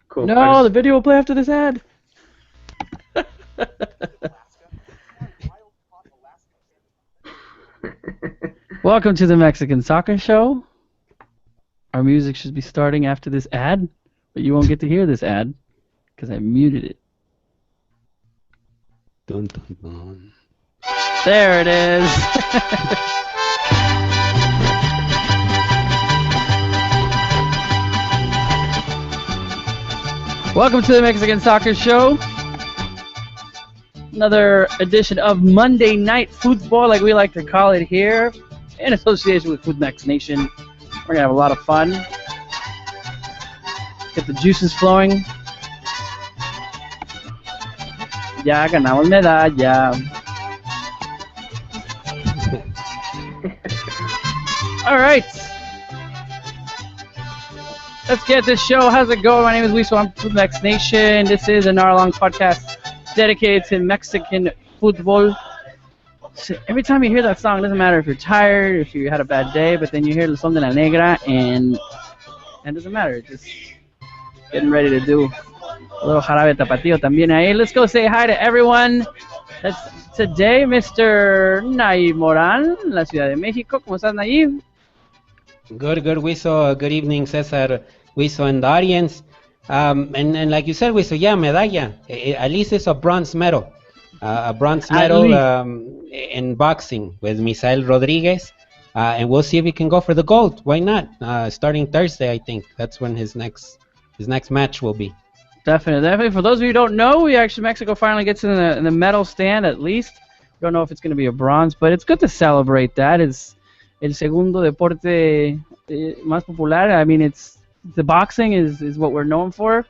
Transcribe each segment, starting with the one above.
Cool. No, the video will play after this ad. Welcome to the Mexican Soccer Show. Our music should be starting after this ad, but you won't get to hear this ad because I muted it. Dun, dun, dun. There it is. Welcome to the Mexican Soccer Show. Another edition of Monday Night Football, like we like to call it here, in association with Food Next Nation. We're going to have a lot of fun. Get the juices flowing. Ya ganamos medalla. All right. Let's get this show. How's it going? My name is Luis. I'm from Next Nation. This is an hour-long podcast dedicated to Mexican football. So every time you hear that song, it doesn't matter if you're tired, if you had a bad day, but then you hear the Son de la Negra, and it doesn't matter. Just getting ready to do a little jarabe tapatío también ahí. Let's go say hi to everyone. That's today, Mr. Nayib Moran, la Ciudad de México. ¿Cómo estás, Nayib? Good, Wiso. Good evening, Cesar, Wiso, and the audience. And like you said, Wiso, yeah, medalla. At least it's a bronze medal. A bronze medal in boxing with Misael Rodriguez. And we'll see if he can go for the gold. Why not? Starting Thursday, I think. That's when his next match will be. Definitely. For those of you who don't know, Mexico finally gets in the medal stand at least. We don't know if it's going to be a bronze, but it's good to celebrate that. It's el segundo deporte más popular. I mean, the boxing is what we're known for.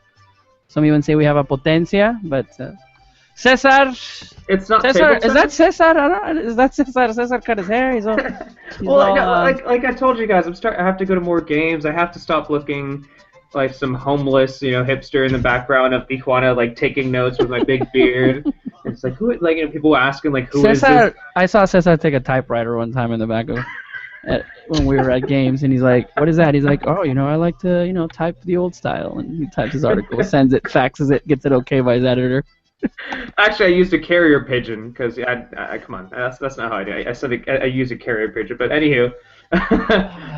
Some even say we have a potencia, but Cesar. It's not Cesar. table Is that Cesar? I don't know. Is that Cesar? Cesar cut his hair. He's all. Like I told you guys, I have to go to more games. I have to stop looking like some homeless, hipster in the background of Tijuana, like taking notes with my big beard. It's like people asking like who is this? I saw Cesar take a typewriter one time in the back of. When we were at games, and he's like, "What is that?" He's like, "Oh, I like to, type the old style." And he types his article, sends it, faxes it, gets it okay by his editor. Actually, I used a carrier pigeon because I come on, that's not how I do it. I said I use a carrier pigeon, but anywho,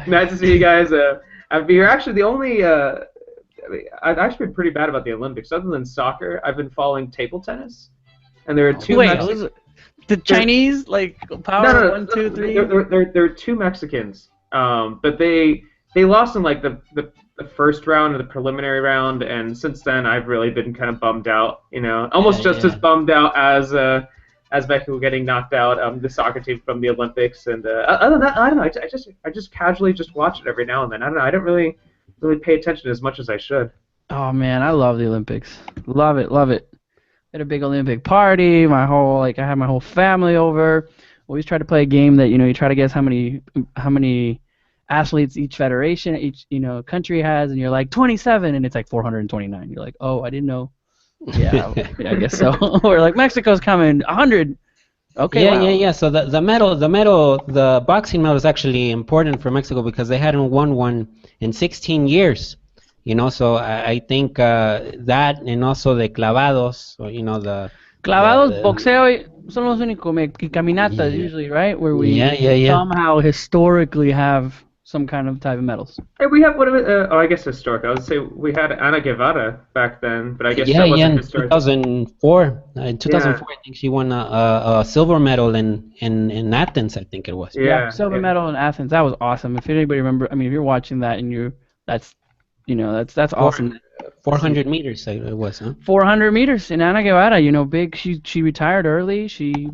nice to see you guys. You're actually the only. I've actually been pretty bad about the Olympics. Other than soccer, I've been following table tennis, and there are two. The Chinese power no, 1, 2, 3. There are two Mexicans, but they lost in like the first round or the preliminary round, and since then I've really been kind of bummed out. Almost as bummed out as Mexico getting knocked out, the soccer team from the Olympics. And other than that, I don't know. I just casually just watch it every now and then. I don't know. I don't really pay attention as much as I should. Oh man, I love the Olympics. Love it. Had a big Olympic party. I had my whole family over. Always try to play a game that you try to guess how many athletes each federation, each country has, and you're like 27, and it's like 429. You're like, oh, I didn't know. Yeah, I guess so. Or like Mexico's coming 100. Okay. Yeah. So the boxing medal is actually important for Mexico because they hadn't won one in 16 years. So I think that, and also the clavados, the clavados, boxeo son los únicos, caminatas usually, right? Where we somehow historically have some kind of type of medals. Hey, we have I guess historic. I would say we had Ana Guevara back then, but I guess that wasn't historic. In 2004. In 2004, I think she won a silver medal in Athens. I think it was. Silver medal in Athens. That was awesome. If anybody remember, if you're watching that and that's awesome. 400 meters it was, huh? 400 meters. And Ana Guevara, big. She retired early.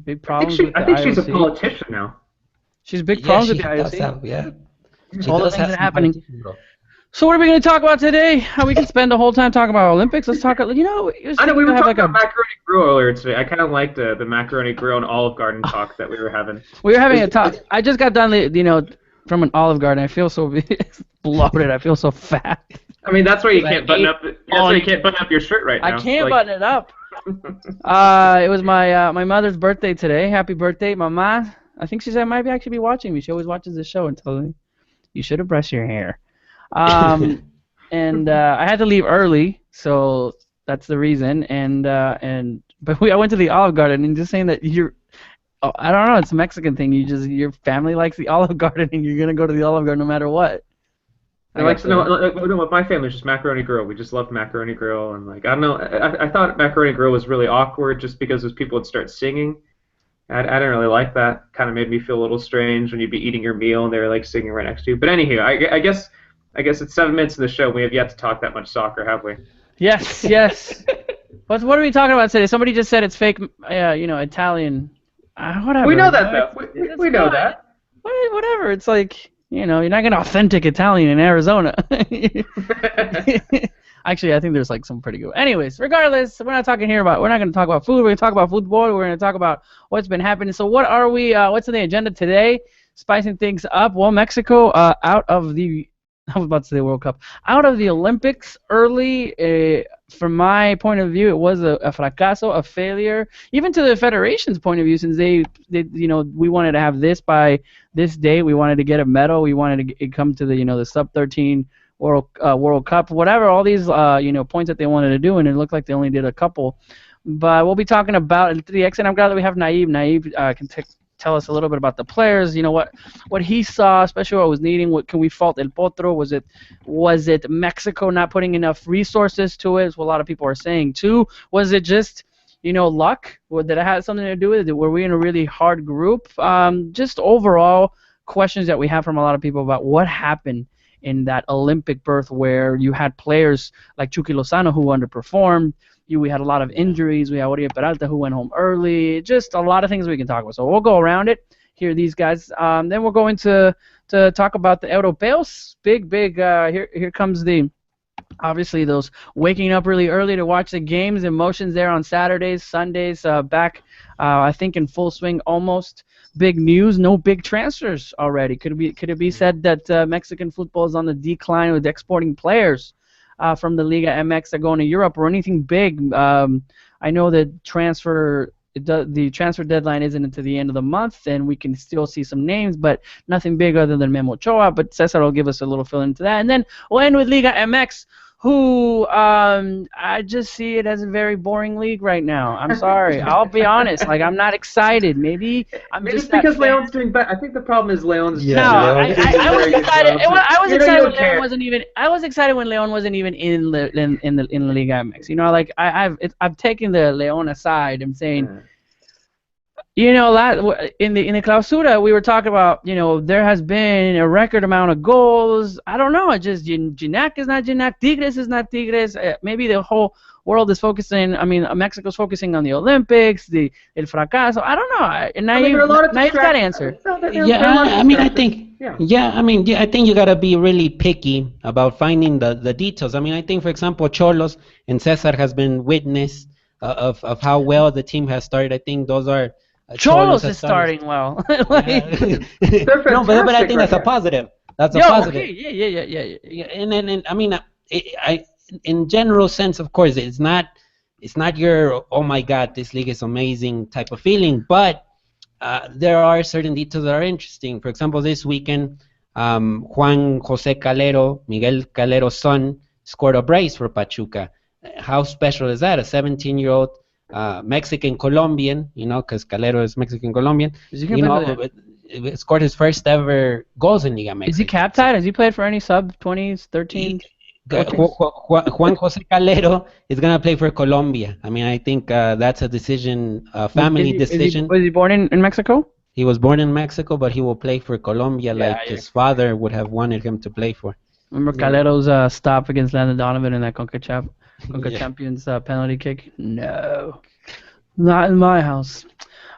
Big problems with the IOC. I think she's a politician now. She's big problems with the IOC. Yeah. All the things that are happening. So what are we going to talk about today? How we can spend the whole time talking about Olympics? Let's talk. I know we were talking about macaroni grill earlier today. I kind of liked the macaroni grill and Olive Garden talk that we were having. We were having a talk. I just got done, from an Olive Garden. I feel so bloated. I feel so fat. I mean, that's why you can't button up. That's why you can't button up your shirt right now. I can't button it up. It was my mother's birthday today. Happy birthday, Mama. I think she said might actually be watching me. She always watches this show and tells me, "You should have brushed your hair." And I had to leave early, So that's the reason. But I went to the Olive Garden and just saying that I don't know, it's a Mexican thing. Your family likes the Olive Garden and you're gonna go to the Olive Garden no matter what. With my family, it's just macaroni grill. We just loved macaroni grill, and like I don't know, I thought macaroni grill was really awkward just because those people would start singing. I didn't really like that. Kind of made me feel a little strange when you'd be eating your meal and they were like singing right next to you. But anywho, I guess it's 7 minutes of the show. We have yet to talk that much soccer, have we? Yes, yes. What are we talking about today? Somebody just said it's fake, Italian. Whatever. We know that though. We know that. Whatever. It's like, you're not gonna authentic Italian in Arizona. Actually, I think there's like some pretty good. Anyways, regardless, we're not gonna talk about food. We're gonna talk about football. We're gonna talk about what's been happening. So what are we? What's on the agenda today? Spicing things up. Well, Mexico out of the. I was about to say World Cup. Out of the Olympics early, from my point of view, it was a fracaso, a failure. Even to the federation's point of view, since they we wanted to have this by this date, we wanted to get a medal, we wanted to come to the sub-13 World Cup, whatever. All these points that they wanted to do, and it looked like they only did a couple. But we'll be talking about El 3X, and I'm glad that we have Naib. Naib can tell us a little bit about the players, what he saw, especially what was needing. What can we fault El Potro? Was it Mexico not putting enough resources to it? Is what a lot of people are saying too. Was it just luck? Did it have something to do with it? Were we in a really hard group? Just overall questions that we have from a lot of people about what happened in that Olympic berth where you had players like Chucky Lozano who underperformed. We had a lot of injuries. We had Oribe Peralta who went home early. Just a lot of things we can talk about. So we'll go around it, hear these guys. Then we're going to talk about the Europeos. Big. Here comes obviously those waking up really early to watch the games. Emotions there on Saturdays, Sundays. Back, I think in full swing almost. Big news. No big transfers already. Could it be said that Mexican football is on the decline with exporting players? From the Liga MX that going to Europe or anything big. I know that the transfer deadline isn't until the end of the month, and we can still see some names, but nothing big other than Memo Ochoa. But Cesar will give us a little fill into that, and then we'll end with Liga MX, who I just see it as a very boring league right now. I'm sorry. I'll be honest. Like, I'm not excited. Maybe just because Leon's doing better. I think the problem is Leon's. Yeah, no, I was excited. I was excited when Leon wasn't even. I was excited when Leon wasn't even in the Liga MX. I've taken the Leon aside and saying. In the Clausura, we were talking about, there has been a record amount of goals. I don't know. It's just Ginac is not Ginac. Tigres is not Tigres. Maybe the whole world is focusing. Mexico's focusing on the Olympics, El Fracaso. I don't know. And now you've got to answer. I think you got to be really picky about finding the details. I think, for example, Cholos and Cesar has been witness of how well the team has started. I think those are. Cholos is starting well. No, but I think that's a positive. That's a positive. Okay. Yeah. And in general sense, of course, it's not your oh my God, this league is amazing type of feeling, but there are certain details that are interesting. For example, this weekend, Juan Jose Calero, Miguel Calero's son, scored a brace for Pachuca. How special is that? A 17-year-old. Mexican Colombian, because Calero is Mexican Colombian. Scored his first ever goals in Liga MX. Is he cap tied? Has he played for any sub-20s, 13s? Juan Jose Calero is gonna play for Colombia. I think that's a decision, a family decision. Was he born in Mexico? He was born in Mexico, but he will play for Colombia, his father would have wanted him to play for. Remember Calero's stop against Landon Donovan in that CONCACAF Champions penalty kick? No, not in my house.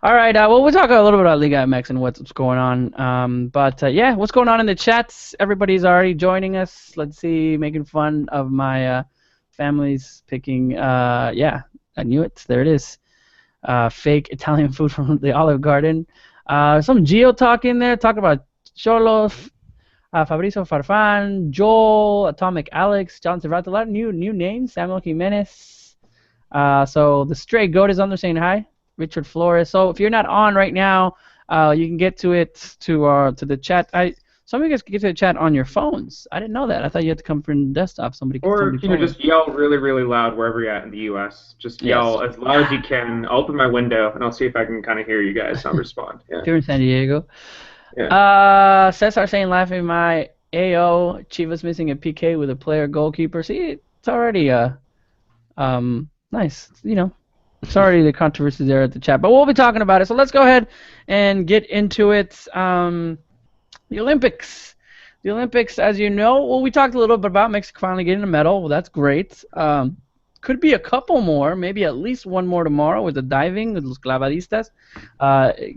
All right, we'll talk a little bit about Liga MX and what's going on. What's going on in the chats? Everybody's already joining us. Let's see, making fun of my family's picking. I knew it. There it is. Fake Italian food from the Olive Garden. Some Geo talk in there. Talk about Cholos. Fabrizio Farfan, Joel, Atomic Alex, John Cerrato, a lot of new names. Samuel Jimenez. So the Stray Goat is on there saying hi. Richard Flores. So if you're not on right now, you can get to it to the chat. some of you guys can get to the chat on your phones. I didn't know that. I thought you had to come from the desktop. Somebody Or phone just yell really, really loud wherever you're at in the U.S. Just yell as loud as you can. I'll open my window and I'll see if I can kind of hear you guys. I'll respond. Yeah. If you're in San Diego. Yeah. Cesar saying laughing my AO Chivas missing a PK with a player goalkeeper. See, it's already nice. Sorry the controversy there at the chat, but we'll be talking about it. So let's go ahead and get into it. The Olympics. The Olympics, as you know, well, we talked a little bit about Mexico finally getting a medal. Well, that's great. Could be a couple more, maybe at least one more tomorrow with the diving, with los clavadistas.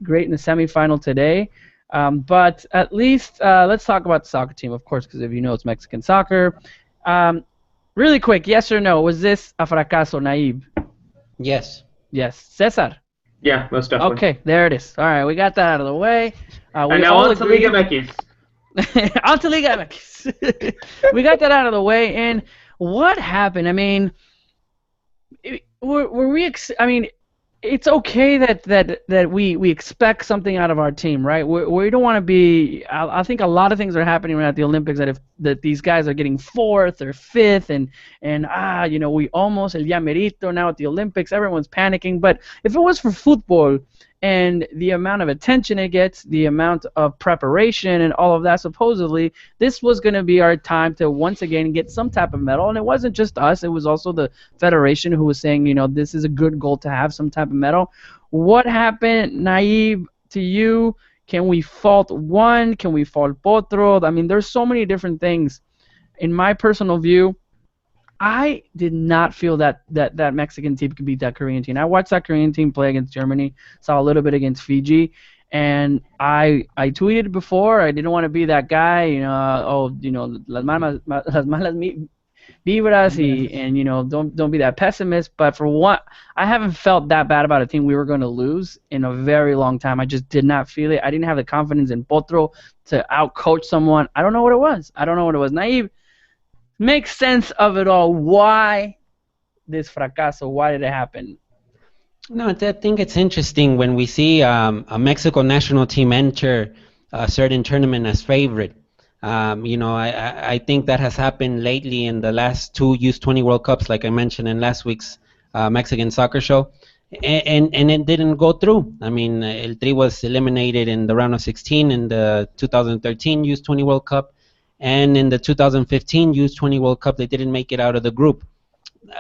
Great in the semifinal today. But at least let's talk about the soccer team, of course, because if you know it's Mexican soccer. Really quick, yes or no, was this a fracaso, Naib? Yes. Yes. Cesar? Yeah, most definitely. Okay, there it is. All right, we got that out of the way. And now on to Liga MX. On to Liga MX. We got that out of the way, and what happened? I mean, it's okay that we expect something out of our team, right? We don't want to be. I think a lot of things are happening right at the Olympics that these guys are getting fourth or fifth, and we almost el día merito now at the Olympics. Everyone's panicking, but if it was for football and the amount of attention it gets, the amount of preparation and all of that, supposedly this was going to be our time to once again get some type of medal. And it wasn't just us, it was also the federation who was saying, this is a good goal to have some type of medal. What happened, Naib, to you? Can we fault one? Can we fault potro? I mean, there's so many different things. In my personal view, I did not feel that Mexican team could beat that Korean team. I watched that Korean team play against Germany, saw a little bit against Fiji, and I tweeted before, I didn't want to be that guy, las malas vibras, and don't be that pessimist. But for what, I haven't felt that bad about a team we were going to lose in a very long time. I just did not feel it. I didn't have the confidence in Potro to outcoach someone. I don't know what it was. Naive. Make sense of it all. Why this fracaso? Why did it happen? No, I think it's interesting when we see a Mexico national team enter a certain tournament as favorite. I think that has happened lately in the last two U20 World Cups, like I mentioned in last week's Mexican soccer show, and it didn't go through. I mean, El Tri was eliminated in the round of 16 in the 2013 U20 World Cup. And in the 2015 U20 World Cup, they didn't make it out of the group.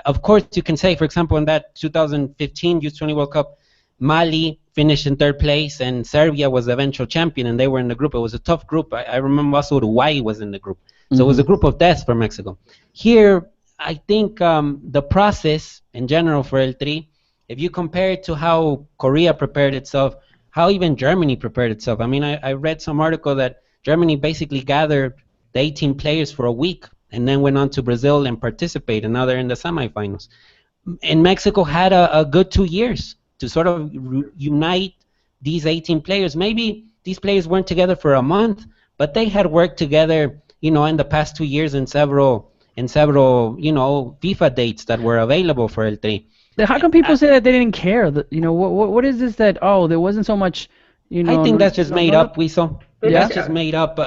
Of course, you can say, for example, in that 2015 U20 World Cup, Mali finished in third place, and Serbia was the eventual champion, and they were in the group. It was a tough group. I remember also Uruguay was in the group. So it was a group of death for Mexico. Here, I think the process in general for El Tri, if you compare it to how Korea prepared itself, how even Germany prepared itself. I mean, I read some article that Germany basically gathered the 18 players for a week and then went on to Brazil and participated, and now they're in the semifinals. And Mexico had a good 2 years to sort of unite these 18 players. Maybe these players weren't together for a month, but they had worked together, in the past 2 years in several, FIFA dates that were available for El Tri. How come people say that they didn't care? What is this that, there wasn't so much, I think that's just made up, Wiso. That's just made up.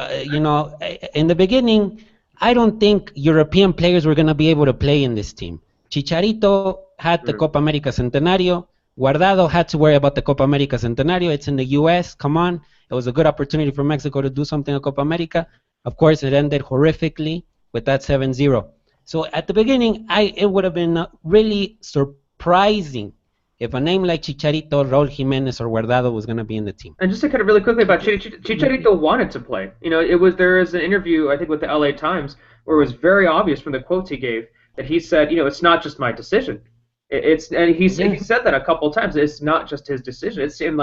In the beginning, I don't think European players were going to be able to play in this team. Chicharito had the Copa America Centenario. Guardado had to worry about the Copa America Centenario. It's in the U.S. Come on. It was a good opportunity for Mexico to do something at Copa America. Of course, it ended horrifically with that 7-0. So at the beginning, it would have been really surprising if a name like Chicharito, Raul Jimenez, or Guardado was going to be in the team. And just to kind of really quickly about Chicharito wanted to play. There was an interview, I think, with the LA Times where it was very obvious from the quotes he gave that he said, it's not just my decision. He said that a couple of times. It's not just his decision. It seemed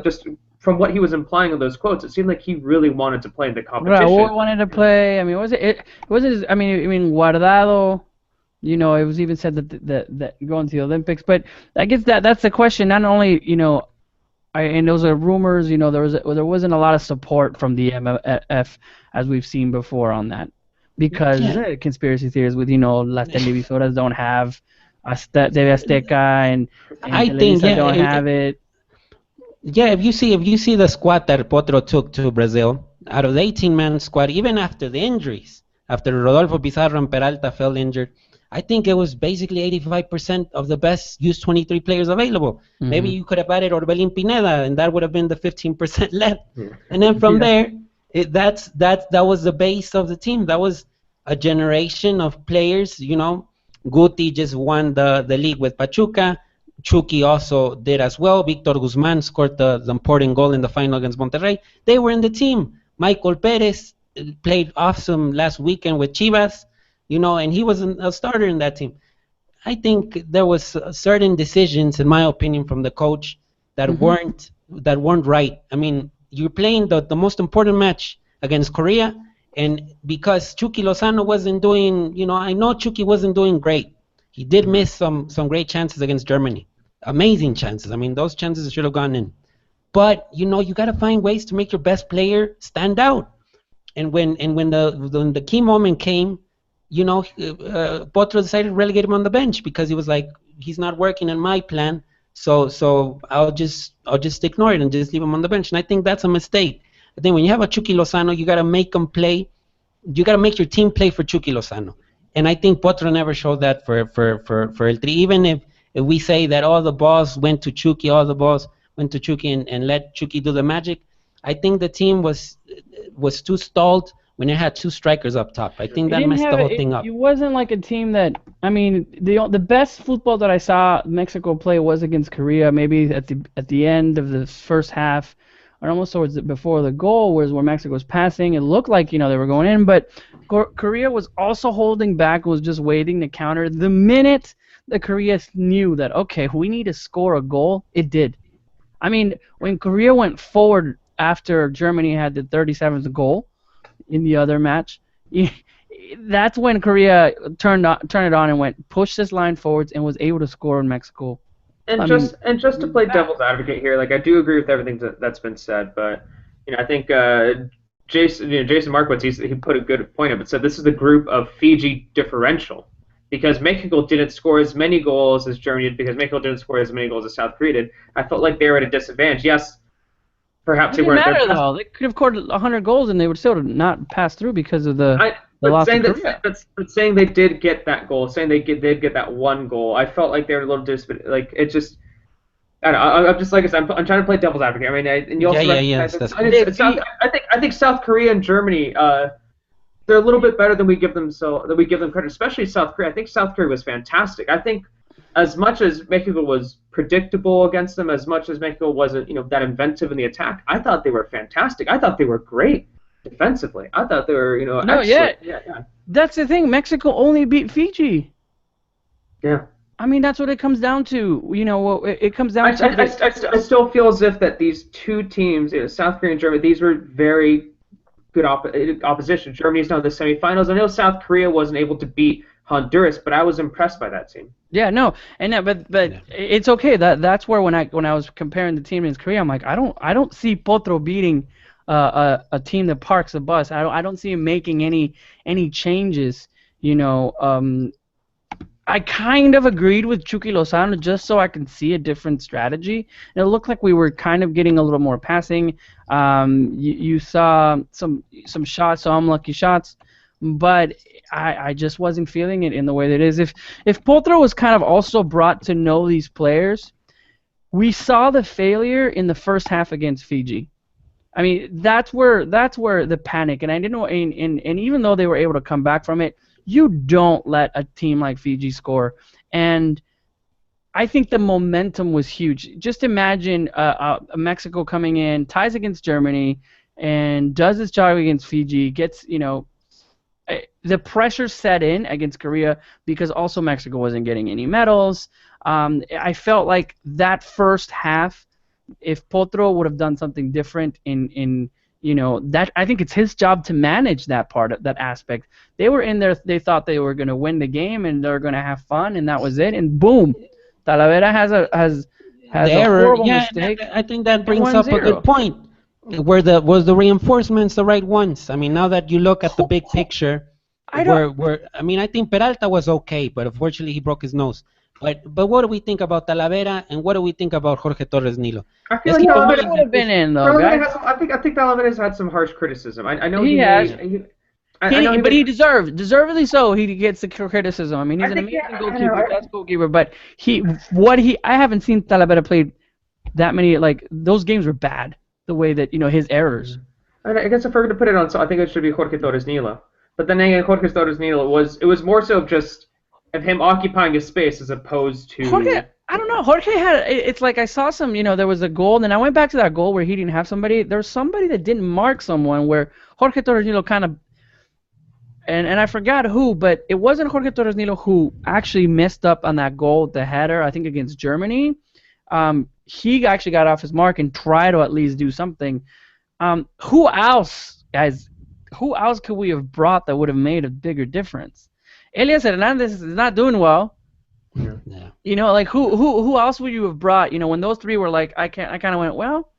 just from what he was implying in those quotes, it seemed like he really wanted to play in the competition. Raul wanted to play. I mean, Guardado. It was even said that going to the Olympics, but I guess that's the question. Not only and those are rumors. There wasn't a lot of support from the MF as we've seen before on that, because conspiracy theories with las televisoras don't have TV Azteca and I think don't have it. Yeah, if you see the squad that Potro took to Brazil, out of the 18-man squad, even after the injuries, after Rodolfo Pizarro and Peralta fell injured, I think it was basically 85% of the best U23 players available. Maybe you could have added Orbelin Pineda, and that would have been the 15% left. And then from there, that was the base of the team. That was a generation of players. Guti just won the league with Pachuca. Chucky also did as well. Victor Guzman scored the important goal in the final against Monterrey. They were in the team. Michael Perez played awesome last weekend with Chivas, and he was a starter in that team. I think there was certain decisions, in my opinion, from the coach that weren't right. I mean, you're playing the most important match against Korea, and because Chucky Lozano wasn't doing, I know Chucky wasn't doing great. He did miss some great chances against Germany. Amazing chances. I mean, those chances should have gone in. But, you got to find ways to make your best player stand out. And when the key moment came, Potro decided to relegate him on the bench because he was like, he's not working in my plan, so I'll just ignore it and just leave him on the bench. And I think that's a mistake. I think when you have a Chucky Lozano, you got to make him play. You got to make your team play for Chucky Lozano. And I think Potro never showed that for El Tri. Even if we say that all the balls went to Chucky, and let Chucky do the magic, I think the team was too stalled when it had two strikers up top. I think that messed the whole thing up. It wasn't like a team that, I mean, the best football that I saw Mexico play was against Korea, maybe at the end of the first half, or almost towards before the goal, where Mexico was passing. It looked like, they were going in, but Korea was also holding back, was just waiting to counter. The minute that Korea knew that, okay, we need to score a goal, it did. I mean, when Korea went forward after Germany had the 37th goal in the other match, that's when Korea turned it on and pushed this line forwards and was able to score in Mexico. And just to play devil's advocate here, like I do agree with everything that's been said, but I think Jason Markowitz, he put a good point up. It said this is the group of Fiji differential, because Mexico didn't score as many goals as Germany did, because Mexico didn't score as many goals as South Korea did. I felt like they were at a disadvantage. Yes, perhaps they weren't. It didn't matter though. They could have scored 100 goals and they would still not pass through because of the loss to Korea. But saying they did get that goal, saying they did get that one goal, I felt like they were a little like it just. I don't know. I'm just like I said, I'm trying to play devil's advocate. I mean, and you also I think South Korea and Germany, they're a little bit better than we give them credit, especially South Korea. I think South Korea was fantastic. I think as much as Mexico was predictable against them, as much as Mexico wasn't that inventive in the attack, I thought they were fantastic. I thought they were great defensively. I thought they were excellent. Yeah. That's the thing. Mexico only beat Fiji. Yeah. I mean, that's what it comes down to. It comes down to. I still feel as if that these two teams, South Korea and Germany, these were very good opposition. Germany's now in the semifinals. I know South Korea wasn't able to beat Honduras, but I was impressed by that team. Yeah, no, and but it's okay. That's where when I was comparing the team against Korea, I'm like, I don't see Potro beating a team that parks the bus. I don't see him making any changes. I kind of agreed with Chucky Lozano just so I can see a different strategy. And it looked like we were kind of getting a little more passing. You saw some shots, some unlucky shots, but I just wasn't feeling it in the way that it is. If Potro was kind of also brought to know these players, we saw the failure in the first half against Fiji. I mean, that's where the panic, and I didn't know, and even though they were able to come back from it, you don't let a team like Fiji score. And I think the momentum was huge. Just imagine Mexico coming in, ties against Germany, and does its job against Fiji, gets, the pressure set in against Korea because also Mexico wasn't getting any medals. I felt like that first half, if Potro would have done something different in that, I think it's his job to manage that aspect. They were in there, they thought they were going to win the game and they're going to have fun, and that was it. And boom, Talavera has a horrible mistake. I think that brings up a good point. Was the reinforcements the right ones? I mean, now that you look at the big picture, I think Peralta was okay, but unfortunately he broke his nose. But what do we think about Talavera, and what do we think about Jorge Torres Nilo? I feel Let's like keep in He mind would that have been this, in though, Talavera guys. has some, I think Talavera has had some harsh criticism. I know He he has. made. I know he But made. he deservedly so. He gets the criticism. I mean, he's I an think amazing I goalkeeper, know. best goalkeeper. But I haven't seen Talavera play that many. Like those games were bad. The way that his errors. I guess if we're going to put it on, so I think it should be Jorge Torres Nilo. But then again, Jorge Torres Nilo was more so just of him occupying his space as opposed to. Jorge, I don't know. Jorge had. It's like I saw some. There was a goal, and then I went back to that goal where he didn't have somebody. There was somebody that didn't mark someone where Jorge Torres Nilo kind of. And I forgot who, but it wasn't Jorge Torres Nilo who actually messed up on that goal, the header, I think against Germany. He actually got off his mark and tried to at least do something. Who else, guys? Who else could we have brought that would have made a bigger difference? Elias Hernandez is not doing well. yeah. Like who else would you have brought? When those three were like, I kind of went, well,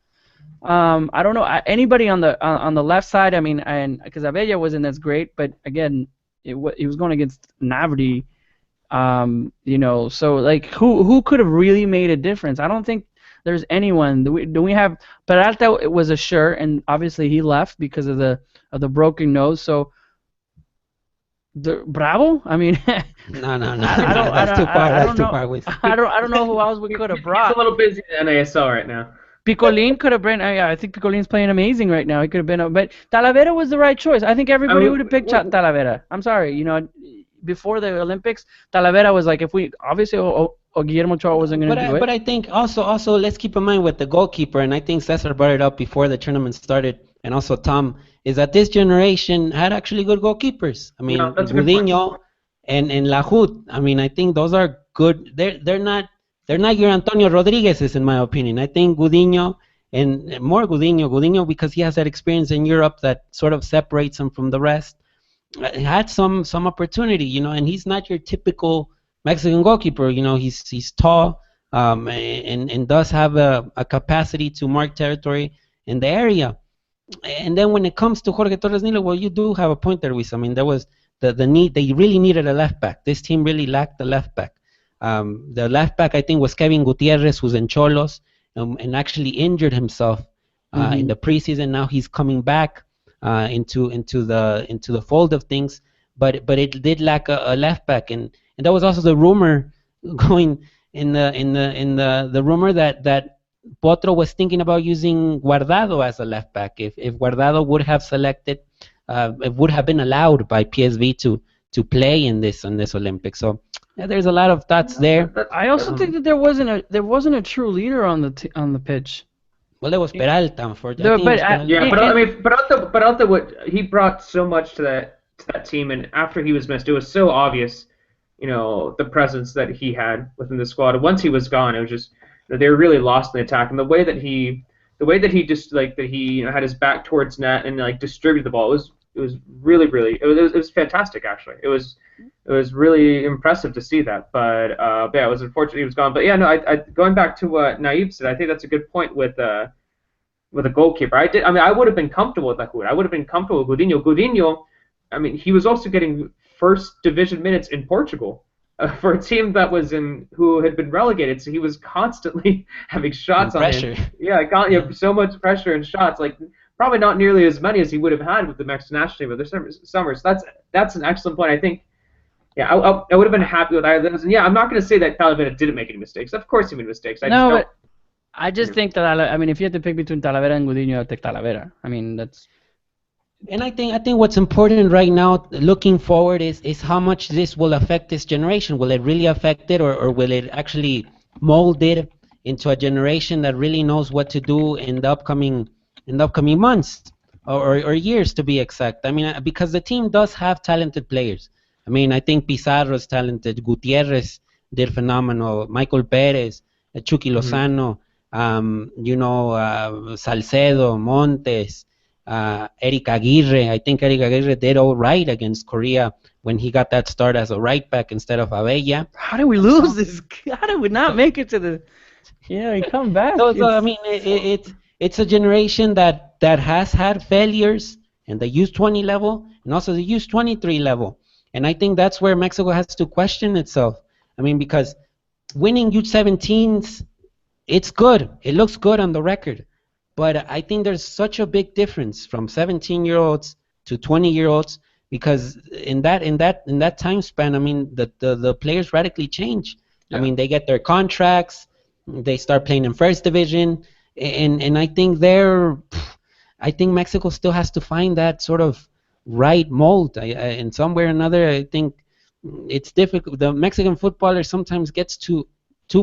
I don't know anybody on the left side. I mean, and because Abella wasn't as great, but again, he was going against Navdi. So like who could have really made a difference? I don't think there's anyone. Do we have Peralta? It was a sure, and obviously he left because of the broken nose. So Bravo? I mean, No. That's too far. That's too know. far. I don't know who else we could have He's brought. a little busy in NASL right now. Picolín could have been. I think Picolin's playing amazing right now. He could have been. But Talavera was the right choice. I think everybody would have picked Talavera. I'm sorry. Before the Olympics, Talavera was like, if we obviously Guillermo Ochoa wasn't going to do it. But I think also let's keep in mind with the goalkeeper, and I think Cesar brought it up before the tournament started, and also Tom, is that this generation had actually good goalkeepers. I mean, Gudiño and Lahoud. I mean, I think those are good. They're not your Antonio Rodriguez's, in my opinion. I think Gudiño and more Gudiño because he has that experience in Europe that sort of separates him from the rest. Had some opportunity, and he's not your typical Mexican goalkeeper. He's tall, and does have a capacity to mark territory in the area. And then when it comes to Jorge Torres Nilo, well, you do have a point there, Luis. I mean, there was the need. They really needed a left back. This team really lacked the left back. The left back, I think, was Kevin Gutierrez, who's in Cholos, and actually injured himself in the preseason. Now he's coming back into the fold of things, but it did lack a left back, and that was also the rumor going in the rumor that Potro was thinking about using Guardado as a left back. If Guardado would have selected, it would have been allowed by PSV to play in this Olympics. So yeah, there's a lot of thoughts there. I also think that there wasn't a true leader on the pitch. Well, there was Peralta, unfortunately. Peralta, he brought so much to that team, and after he was missed, it was so obvious, the presence that he had within the squad. And once he was gone, it was just they were really lost in the attack, and the way that he just had his back towards net and like distributed the ball, it was really it was fantastic actually. It was really impressive to see that. But yeah, it was unfortunate he was gone. But yeah, no, I going back to what Naib said, I think that's a good point with a goalkeeper. I would have been comfortable with Lahoud. I would have been comfortable with Gudiño. Gudiño, I mean, he was also getting first division minutes in Portugal for a team that was who had been relegated. So he was constantly having shots on him. Yeah, so much pressure and shots. Like probably not nearly as many as he would have had with the Mexican national team. But there's summer. So that's an excellent point. I think. Yeah, I would have been happy with either of those. And yeah, I'm not going to say that Talavera didn't make any mistakes. Of course he made mistakes. I just think that if you had to pick between Talavera and Gudiño, I'd take Talavera. I mean, that's. And I think what's important right now, looking forward, is how much this will affect this generation. Will it really affect it, or will it actually mold it into a generation that really knows what to do in the upcoming months or years, to be exact? I mean, because the team does have talented players. I mean, I think Pizarro's talented. Gutierrez did phenomenal. Michael Perez, Chucky Lozano, Salcedo, Montes, Eric Aguirre. I think Eric Aguirre did all right against Korea when he got that start as a right back instead of Abella. How did we lose this? How did we not make it to the? He come back. So I mean, it's a generation that has had failures in the U20 level and also the U23 level. And I think that's where Mexico has to question itself. I mean, because winning U17s, it's good. It looks good on the record. But I think there's such a big difference from 17-year-olds to 20-year-olds because in that time span, I mean, the players radically change. I Yeah. mean, they get their contracts, they start playing in first division, and I think Mexico still has to find that sort of right mold. In some way or another, I think it's difficult. The Mexican footballer sometimes gets too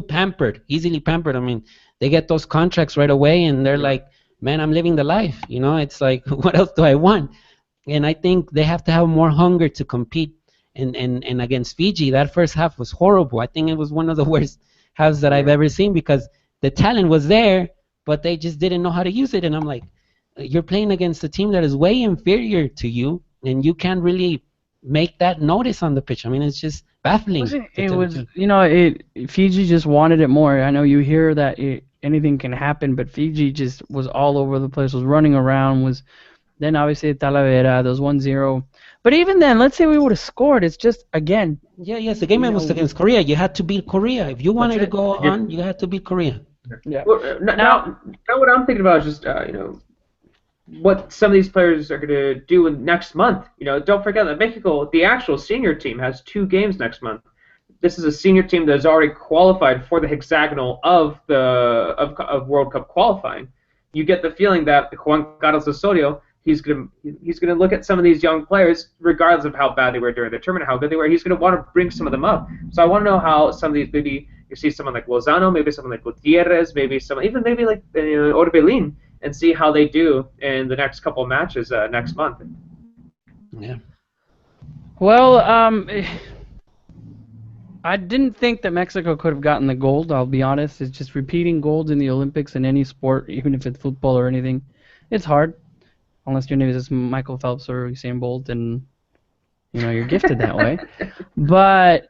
pampered, easily pampered. I mean, they get those contracts right away, and they're like, "Man, I'm living the life." It's like, what else do I want? And I think they have to have more hunger to compete. And against Fiji, that first half was horrible. I think it was one of the worst halves that I've ever seen because the talent was there, but they just didn't know how to use it. And I'm like, you're playing against a team that is way inferior to you, and you can't really make that notice on the pitch. I mean, it's just baffling. It was, Fiji just wanted it more. I know you hear that anything can happen, but Fiji just was all over the place, was running around, then obviously Talavera, those 1-0. But even then, let's say we would have scored, it's just, again. Yes, the game was against Korea. You had to beat Korea. If you wanted to go on, you had to beat Korea. Yeah. Well, now what I'm thinking about is just, what some of these players are going to do next month. Don't forget that Mexico, the actual senior team, has 2 games next month. This is a senior team that has already qualified for the hexagonal of World Cup qualifying. You get the feeling that Juan Carlos Osorio, he's gonna look at some of these young players, regardless of how bad they were during the tournament, how good they were. He's gonna want to bring some of them up. So I want to know how some of these, maybe you see someone like Lozano, maybe someone like Gutierrez, maybe like Orbelin, and see how they do in the next couple of matches next month. Yeah. Well, I didn't think that Mexico could have gotten the gold, I'll be honest. It's just repeating golds in the Olympics in any sport, even if it's football or anything. It's hard, unless your name is Michael Phelps or Usain Bolt, and you're gifted that way. But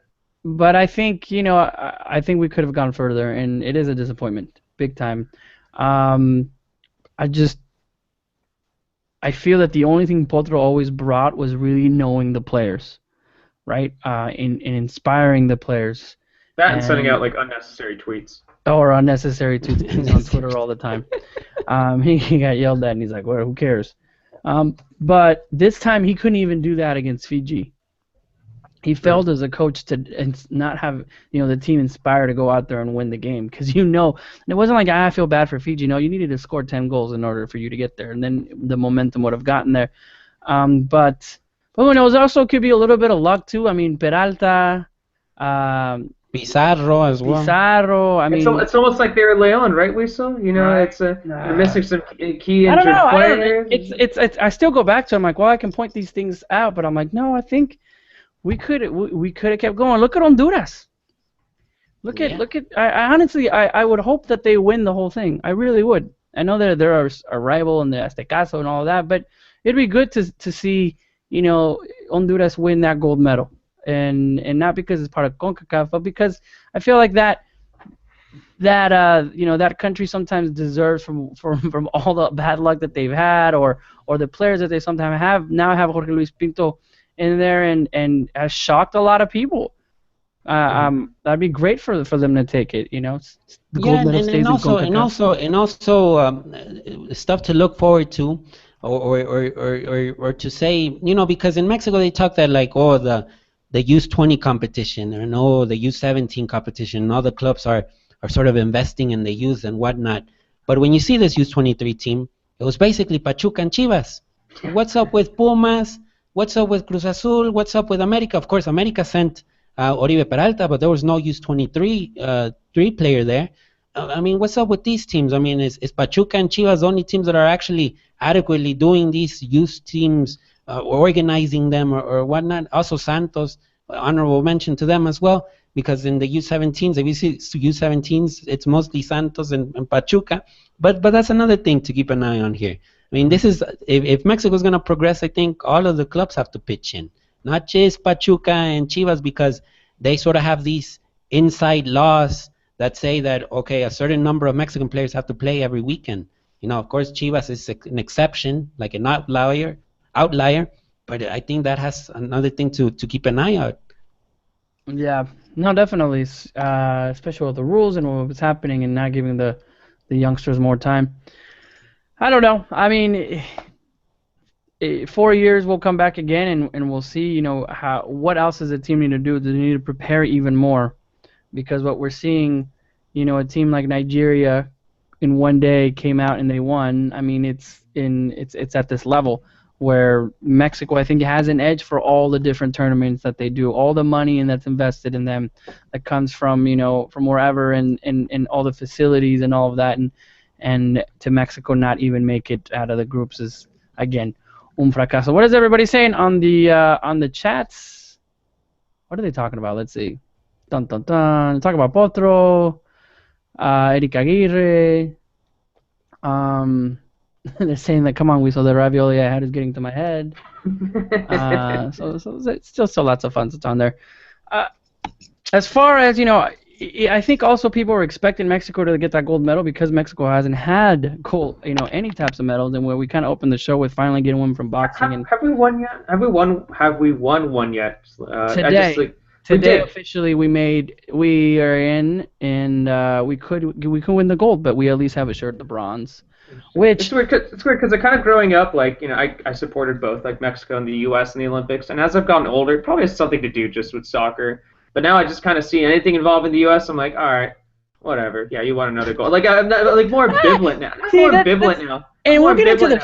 I think I think we could have gone further, and it is a disappointment, big time. I feel that the only thing Potro always brought was really knowing the players, right? In inspiring the players. That and sending out like unnecessary tweets. Or unnecessary tweets. He's on Twitter all the time. He got yelled at, and he's like, "Well, who cares?" But this time he couldn't even do that against Fiji. He failed as a coach to not have the team inspired to go out there and win the game, because and it wasn't like I feel bad for Fiji. No, you needed to score 10 goals in order for you to get there, and then the momentum would have gotten there. But it was also could be a little bit of luck too. I mean, Peralta, Pizarro as well. Pizarro. I mean, it's almost like they were Leon, right, Wiesel? They're missing some key injured players. It's I still go back to. I'm like, well, I can point these things out, but I'm like, no, I think. We could have kept going. Look at Honduras. Look at. I honestly, I would hope that they win the whole thing. I really would. I know that they're a rival in the Aztecaso and all of that, but it'd be good to see Honduras win that gold medal, and not because it's part of CONCACAF, but because I feel like that country sometimes deserves from all the bad luck that they've had, or the players that they sometimes have. Now have Jorge Luis Pinto in there and has shocked a lot That'd be great for them to take it. The gold medal stays in also stuff to look forward to, or to say, because in Mexico they talk that like, the U20 competition, or the U17 competition, and all the clubs are sort of investing in the youth and whatnot. But when you see this U23 team, it was basically Pachuca and Chivas. What's up with Pumas? What's up with Cruz Azul? What's up with America? Of course, America sent Oribe Peralta, but there was no U23 player there. I mean, what's up with these teams? I mean, is Pachuca and Chivas the only teams that are actually adequately doing these youth teams, organizing them or whatnot? Also Santos, honorable mention to them as well, because in the U17s, if you see U17s, it's mostly Santos and Pachuca. But that's another thing to keep an eye on here. I mean, this is if Mexico's going to progress, I think all of the clubs have to pitch in, not just Pachuca and Chivas, because they sort of have these inside laws that say that, okay, a certain number of Mexican players have to play every weekend. Of course, Chivas is an exception, like an outlier, but I think that has another thing to keep an eye out. Yeah, No, definitely, especially with the rules and what's happening and not giving the youngsters more time. I don't know. I mean, 4 years we'll come back again and we'll see. How what else does the team need to do? Do they need to prepare even more? Because what we're seeing, a team like Nigeria in one day came out and they won. I mean, it's at this level where Mexico, I think, has an edge for all the different tournaments that they do, all the money and that's invested in them, that comes from from wherever and all the facilities and all of that, and to Mexico not even make it out of the groups is again un fracaso. What is everybody saying on the chats? What are they talking about? Let's see. Dun dun dun. Talk about Potro, Eric Aguirre. They're saying that, come on, we saw the ravioli I had is getting to my head. So it's still lots of fun that's on there. As far as I think also people were expecting Mexico to get that gold medal because Mexico hasn't had gold, any types of medals, and where we kind of opened the show with finally getting one from boxing. Have we won yet? Have we won one yet? Today. Today officially we are in, and we could win the gold, but we at least have assured the bronze. Which it's weird because kind of growing up, like I supported both like Mexico and the U.S. in the Olympics, and as I've gotten older, it probably has something to do just with soccer. But now I just kind of see anything involving the U.S. I'm like, all right, whatever. Yeah, you want another goal? Like I'm not, like more ambivalent now. Now. And we'll get into the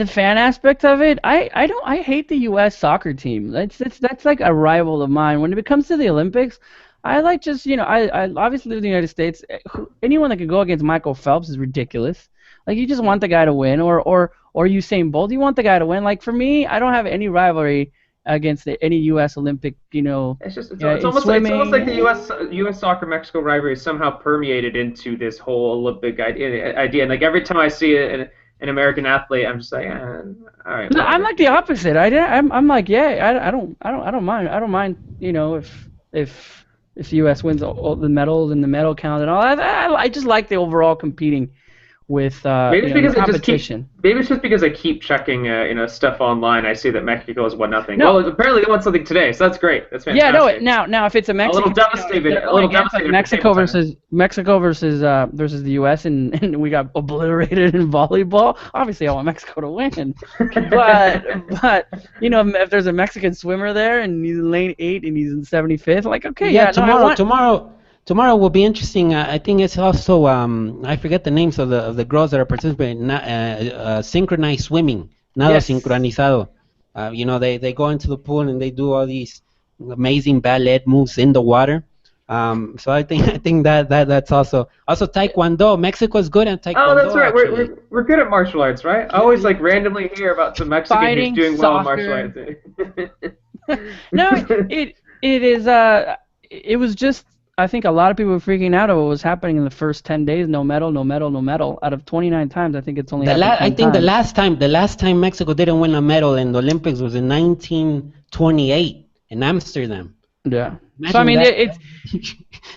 fan aspect of it. I hate the U.S. soccer team. That's like a rival of mine. When it comes to the Olympics, I like just I obviously live in the United States. Anyone that could go against Michael Phelps is ridiculous. Like you just want the guy to win, or Usain Bolt. You want the guy to win. Like for me, I don't have any rivalry against any U.S. Olympic, it's almost like the U.S. soccer Mexico rivalry is somehow permeated into this whole Olympic idea. And like every time I see an American athlete, I'm just like, all right. No, I'm like the opposite. I'm like, yeah, I don't mind. I don't mind, if the U.S. wins all the medals and the medal count and all. I just like the overall competing with competition. Maybe it's just because I keep checking stuff online. I see that Mexico has won nothing. No. Well, apparently they won something today, so that's great. That's fantastic. Yeah, now if it's a Mexican, a little devastating. Mexico versus the U.S. and we got obliterated in volleyball. Obviously, I want Mexico to win, but if there's a Mexican swimmer there and he's in lane 8 and he's in 75th, like okay, Tomorrow will be interesting. I think it's also I forget the names of the girls that are participating. Synchronized swimming, nado sincronizado. They go into the pool and they do all these amazing ballet moves in the water. So I think that's also taekwondo. Mexico is good at taekwondo. Oh, that's right. We're good at martial arts, right? I always like randomly hear about some Mexican who's doing well in martial arts. No, it was just. I think a lot of people were freaking out over what was happening in the first 10 days. No medal. Out of 29 times, I think it's only the last time Mexico didn't win a medal in the Olympics was in 1928 in Amsterdam. Yeah. Imagine so I mean, it's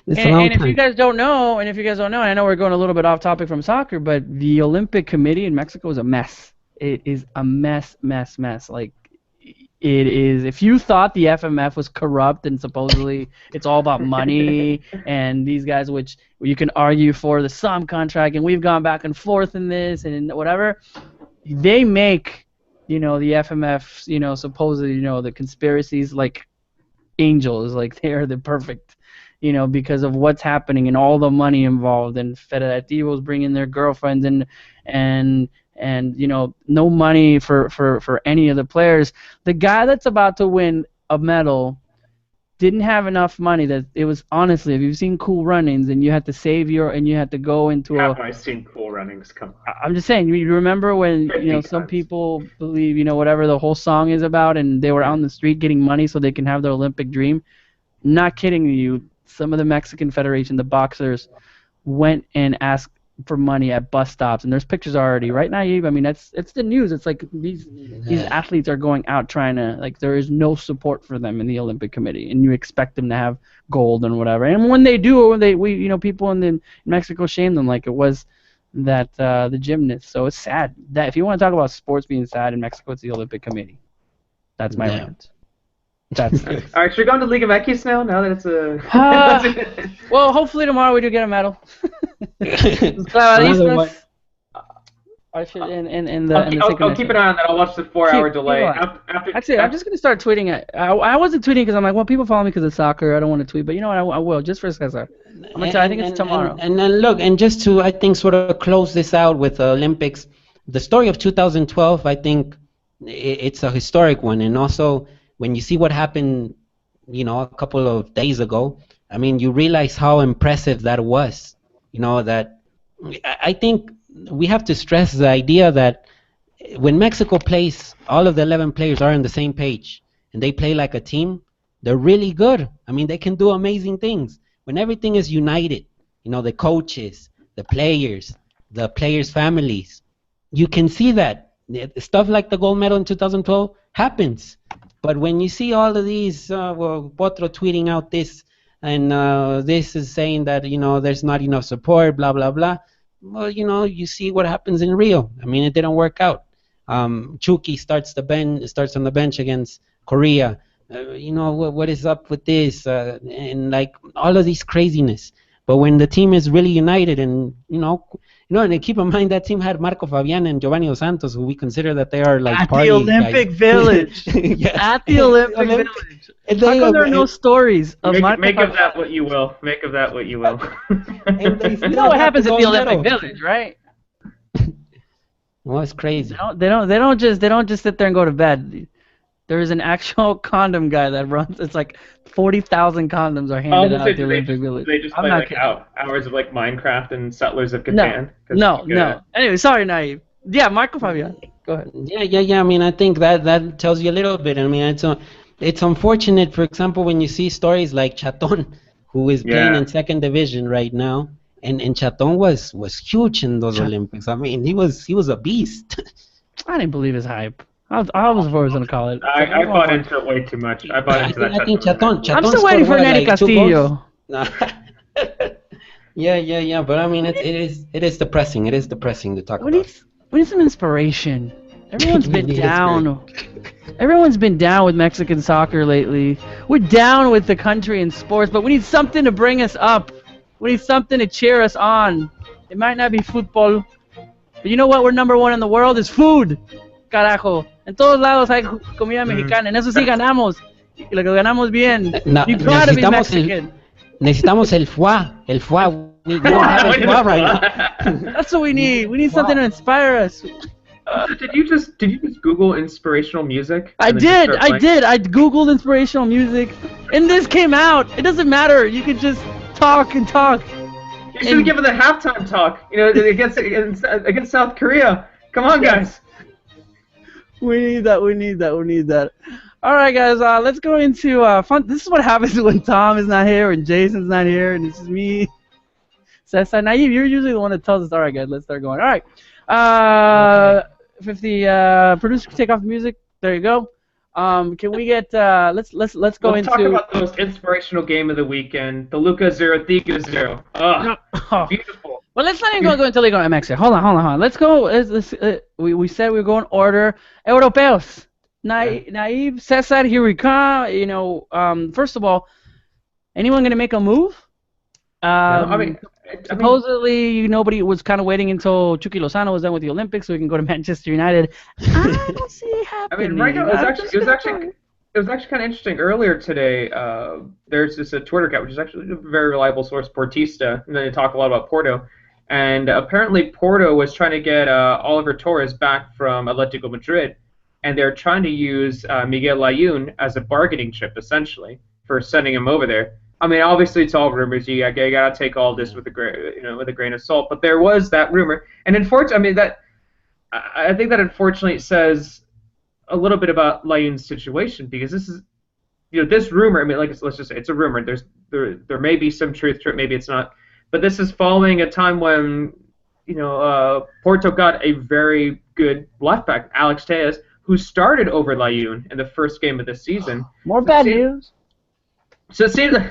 and if you guys don't know, and I know we're going a little bit off topic from soccer, but the Olympic Committee in Mexico is a mess. It is a mess. Like. It is. If you thought the FMF was corrupt and supposedly it's all about money and these guys, which you can argue for the SOM contract, and we've gone back and forth in this and whatever, they make, the FMF, supposedly, the conspiracies like angels, like they are the perfect, because of what's happening and all the money involved, and federativos bringing their girlfriends and no money for any of the players. The guy that's about to win a medal didn't have enough money. That it was, honestly, if you've seen Cool Runnings and you had to save and you had to go into Have I seen Cool Runnings? Come on. I'm just saying, you remember when some people believe whatever the whole song is about, and they were out on the street getting money so they can have their Olympic dream. Not kidding you. Some of the Mexican Federation, the boxers, went and asked for money at bus stops, and there's pictures already, right, Naive? I mean, it's the news. It's like these athletes are going out trying to, like, there is no support for them in the Olympic Committee, and you expect them to have gold and whatever. And when they do, people in Mexico shame them like it was that the gymnasts. So it's sad. That if you want to talk about sports being sad in Mexico, it's the Olympic Committee. That's my rant. That's nice. All right, should we go into Liga MX now? Now that it's a. Well, hopefully tomorrow we do get a medal. Another one. I should in the I'll keep an eye on that. I'll watch the 4-hour delay. Actually, I'm just gonna start tweeting it. I wasn't tweeting because I'm like, well, people follow me because of soccer. I don't want to tweet, but you know what? I will just for Cesar. I think it's tomorrow. And then look, and just to I think sort of close this out with the Olympics, the story of 2012. I think it's a historic one, and also when you see what happened, a couple of days ago, I mean, you realize how impressive that was. That I think we have to stress the idea that when Mexico plays, all of the 11 players are on the same page and they play like a team, they're really good. I mean, they can do amazing things. When everything is united, the coaches, the players' families, you can see that. Stuff like the gold medal in 2012 happens. But when you see all of these, Potro tweeting out this, and this is saying that, there's not enough support, blah, blah, blah. Well, you see what happens in Rio. I mean, it didn't work out. Chucky starts on the bench against Korea. What is up with this? And like all of these craziness. But when the team is really united, and and keep in mind that team had Marco Fabian and Giovanni Dos Santos, who we consider that they are like at party the Olympic guys. At the Olympic Village. How come there are no stories of Marco Make Fabian? of that what you will. Make of that what you will. You know what happens at the Olympic Village, right? Well, it's crazy. They don't just sit there and go to bed. There is an actual condom guy that runs. It's like 40,000 condoms are handed out at the Olympic Village. They just play like hours of like Minecraft and Settlers of Catan. No. Anyway, sorry, Naive. Yeah, Marco Fabian. Go ahead. Yeah. I mean, I think that tells you a little bit. I mean, it's unfortunate, for example, when you see stories like Chaton, who is playing in second division right now, and Chaton was huge in those Olympics. I mean, he was a beast. I didn't believe his hype. I was before I was gonna call it. I bought into it way too much. I bought into that. I think Chaton I'm still waiting for Neri Castillo. Yeah. But I mean, it is depressing. It is depressing to talk about. We need some inspiration. Everyone's been down. Everyone's been down with Mexican soccer lately. We're down with the country in sports, but we need something to bring us up. We need something to cheer us on. It might not be football, but you know what? We're number one in the world is food. Carajo. En todos lados hay comida mexicana. En eso sí ganamos. Y lo que ganamos bien. Be proud to be Mexican. Necesitamos el foie. El foie. We don't have el foie right now. That's what we need. We need something to inspire us. Did you just Google inspirational music? I did. I Googled inspirational music, and this came out. It doesn't matter. You can just talk and talk. You should have given the halftime talk. Against South Korea. Come on, guys. We need that. All right, guys. Let's go into fun. This is what happens when Tom is not here and Jason's not here, and it's just me. Cesar, Naive, you're usually the one that tells us. All right, guys, let's start going. All right. If the producer can take off the music, there you go. Can we get? Let's go Let's talk about the most inspirational game of the weekend: the Luka 0, Tigres 0. Oh, beautiful. Well, let's not even go until Liga MX. Hold on. Let's go. We said we were going order. Europeos. Naive, Cesar, here we come. First of all, anyone going to make a move? Supposedly, nobody was kind of waiting until Chucky Lozano was done with the Olympics so he can go to Manchester United. I don't see it happening. I mean, right now, it was actually kind of interesting. Earlier today, there's this Twitter account, which is actually a very reliable source, Portista, and they talk a lot about Porto. And apparently Porto was trying to get Oliver Torres back from Atletico Madrid, and they're trying to use Miguel Layún as a bargaining chip, essentially, for sending him over there. I mean, obviously it's all rumors. You gotta take all this with a grain of salt. But there was that rumor, and unfortunately, I think that unfortunately says a little bit about Layún's situation, because this is, this rumor. I mean, let's just say it's a rumor. There may be some truth to it, maybe it's not. But this is following a time when, Porto got a very good left back, Alex Telles, who started over Layún in the first game of the season. More bad news. So it seems don't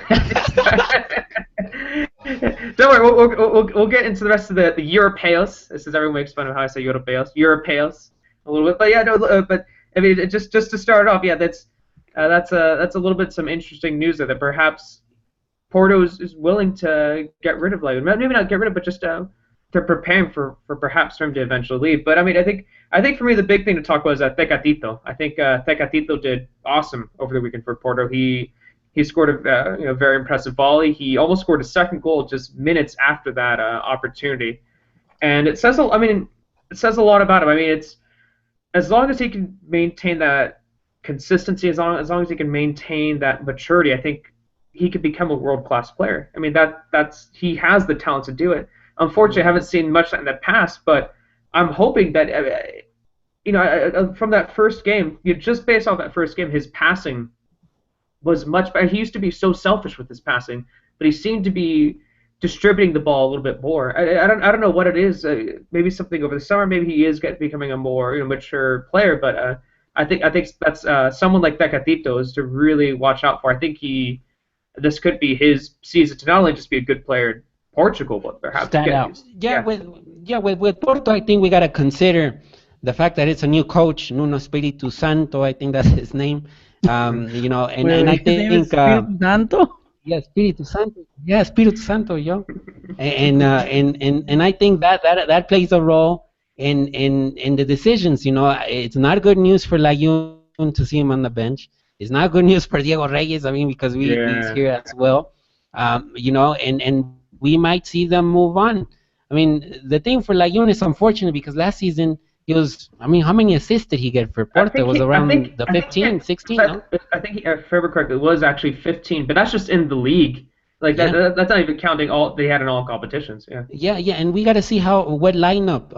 worry, we'll get into the rest of the Europeos. This is everyone makes fun of how I say Europeos a little bit, but yeah, no, but I mean, just to start off, yeah, that's that's a little bit some interesting news there that perhaps Porto is willing to get rid of Layun. Maybe not get rid of, but just to prepare him for perhaps for him to eventually leave. But I mean, I think for me the big thing to talk about is Tecatito. I think Tecatito did awesome over the weekend for Porto. He scored a very impressive volley. He almost scored a second goal just minutes after that opportunity, and it says a lot about him. I mean, it's as long as he can maintain that consistency, as long as he can maintain that maturity, I think he could become a world-class player. I mean, he has the talent to do it. Unfortunately, I haven't seen much in the past, but I'm hoping that from that first game, just based off that first game, his passing was much better. He used to be so selfish with his passing, but he seemed to be distributing the ball a little bit more. I don't know what it is. Maybe something over the summer. Maybe he is becoming a more mature player. But I think that's someone like Tecatito is to really watch out for. I think this could be his season to not only just be a good player in Portugal, but perhaps stand out. With Porto, I think we gotta consider the fact that it's a new coach, Nuno Espiritu Santo. I think that's his name. And I think Santo. Yeah, Espiritu Santo. Yeah, Espiritu Santo, yo. And I think that plays a role in the decisions. It's not good news for Layun to see him on the bench. It's not good news for Diego Reyes. I mean, because he's here as well. And we might see them move on. I mean, the thing for Layun is unfortunate because last season he was. I mean, how many assists did he get for Porto? It was around the 15, 16. No? I think, if I remember correctly, it was actually 15, but that's just in the league. Like that's not even counting all they had in all competitions. Yeah. Yeah, and we got to see what lineup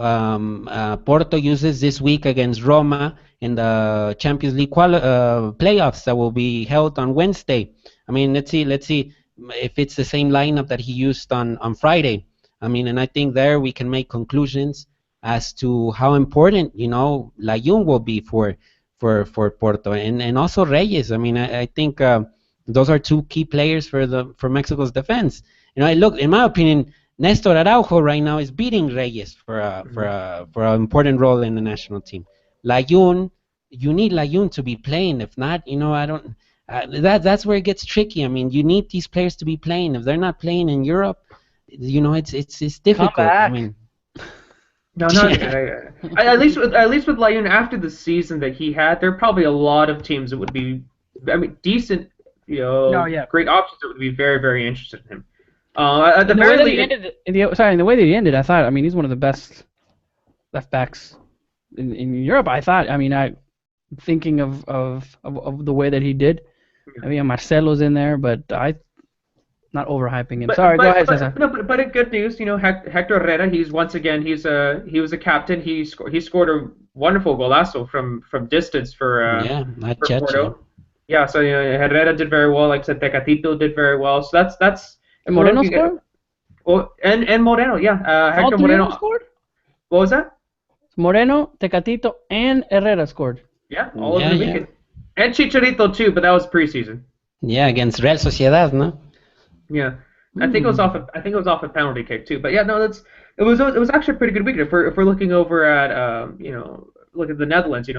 Porto uses this week against Roma in the Champions League playoffs that will be held on Wednesday. I mean, let's see if it's the same lineup that he used on Friday. I mean, and I think there we can make conclusions as to how important Layun will be for Porto and also Reyes. I mean, I think those are two key players for Mexico's defense. Look, in my opinion, Nestor Araujo right now is beating Reyes for an important role in the national team. Layun, you need Layun to be playing. If not, I don't. That's where it gets tricky. I mean, you need these players to be playing. If they're not playing in Europe, it's difficult. Come back. I mean. No. At least with Layun, after the season that he had, there are probably a lot of teams that would be, decent, great options that would be very, very interested in him. At the very least, in the way that he ended, I thought. I mean, he's one of the best left backs in Europe. I thought. I mean, thinking of the way that he did. I mean, Marcelo's in there, but not overhyping him. Sorry, go ahead, Cesar. But in good news, Hector Herrera. He was a captain. He scored a wonderful golazo from distance for Porto. Yeah, so Herrera did very well. Like I said, Tecatito did very well. So that's. And Moreno scored. Well, and Moreno, yeah. Hector Moreno scored. What was that? Moreno, Tecatito, and Herrera scored. Yeah, all over the weekend. And Chicharito too, but that was preseason. Yeah, against Real Sociedad, no? Yeah, I think it was off a penalty kick too. But yeah, no, it was actually a pretty good weekend. If we're looking over at look at the Netherlands,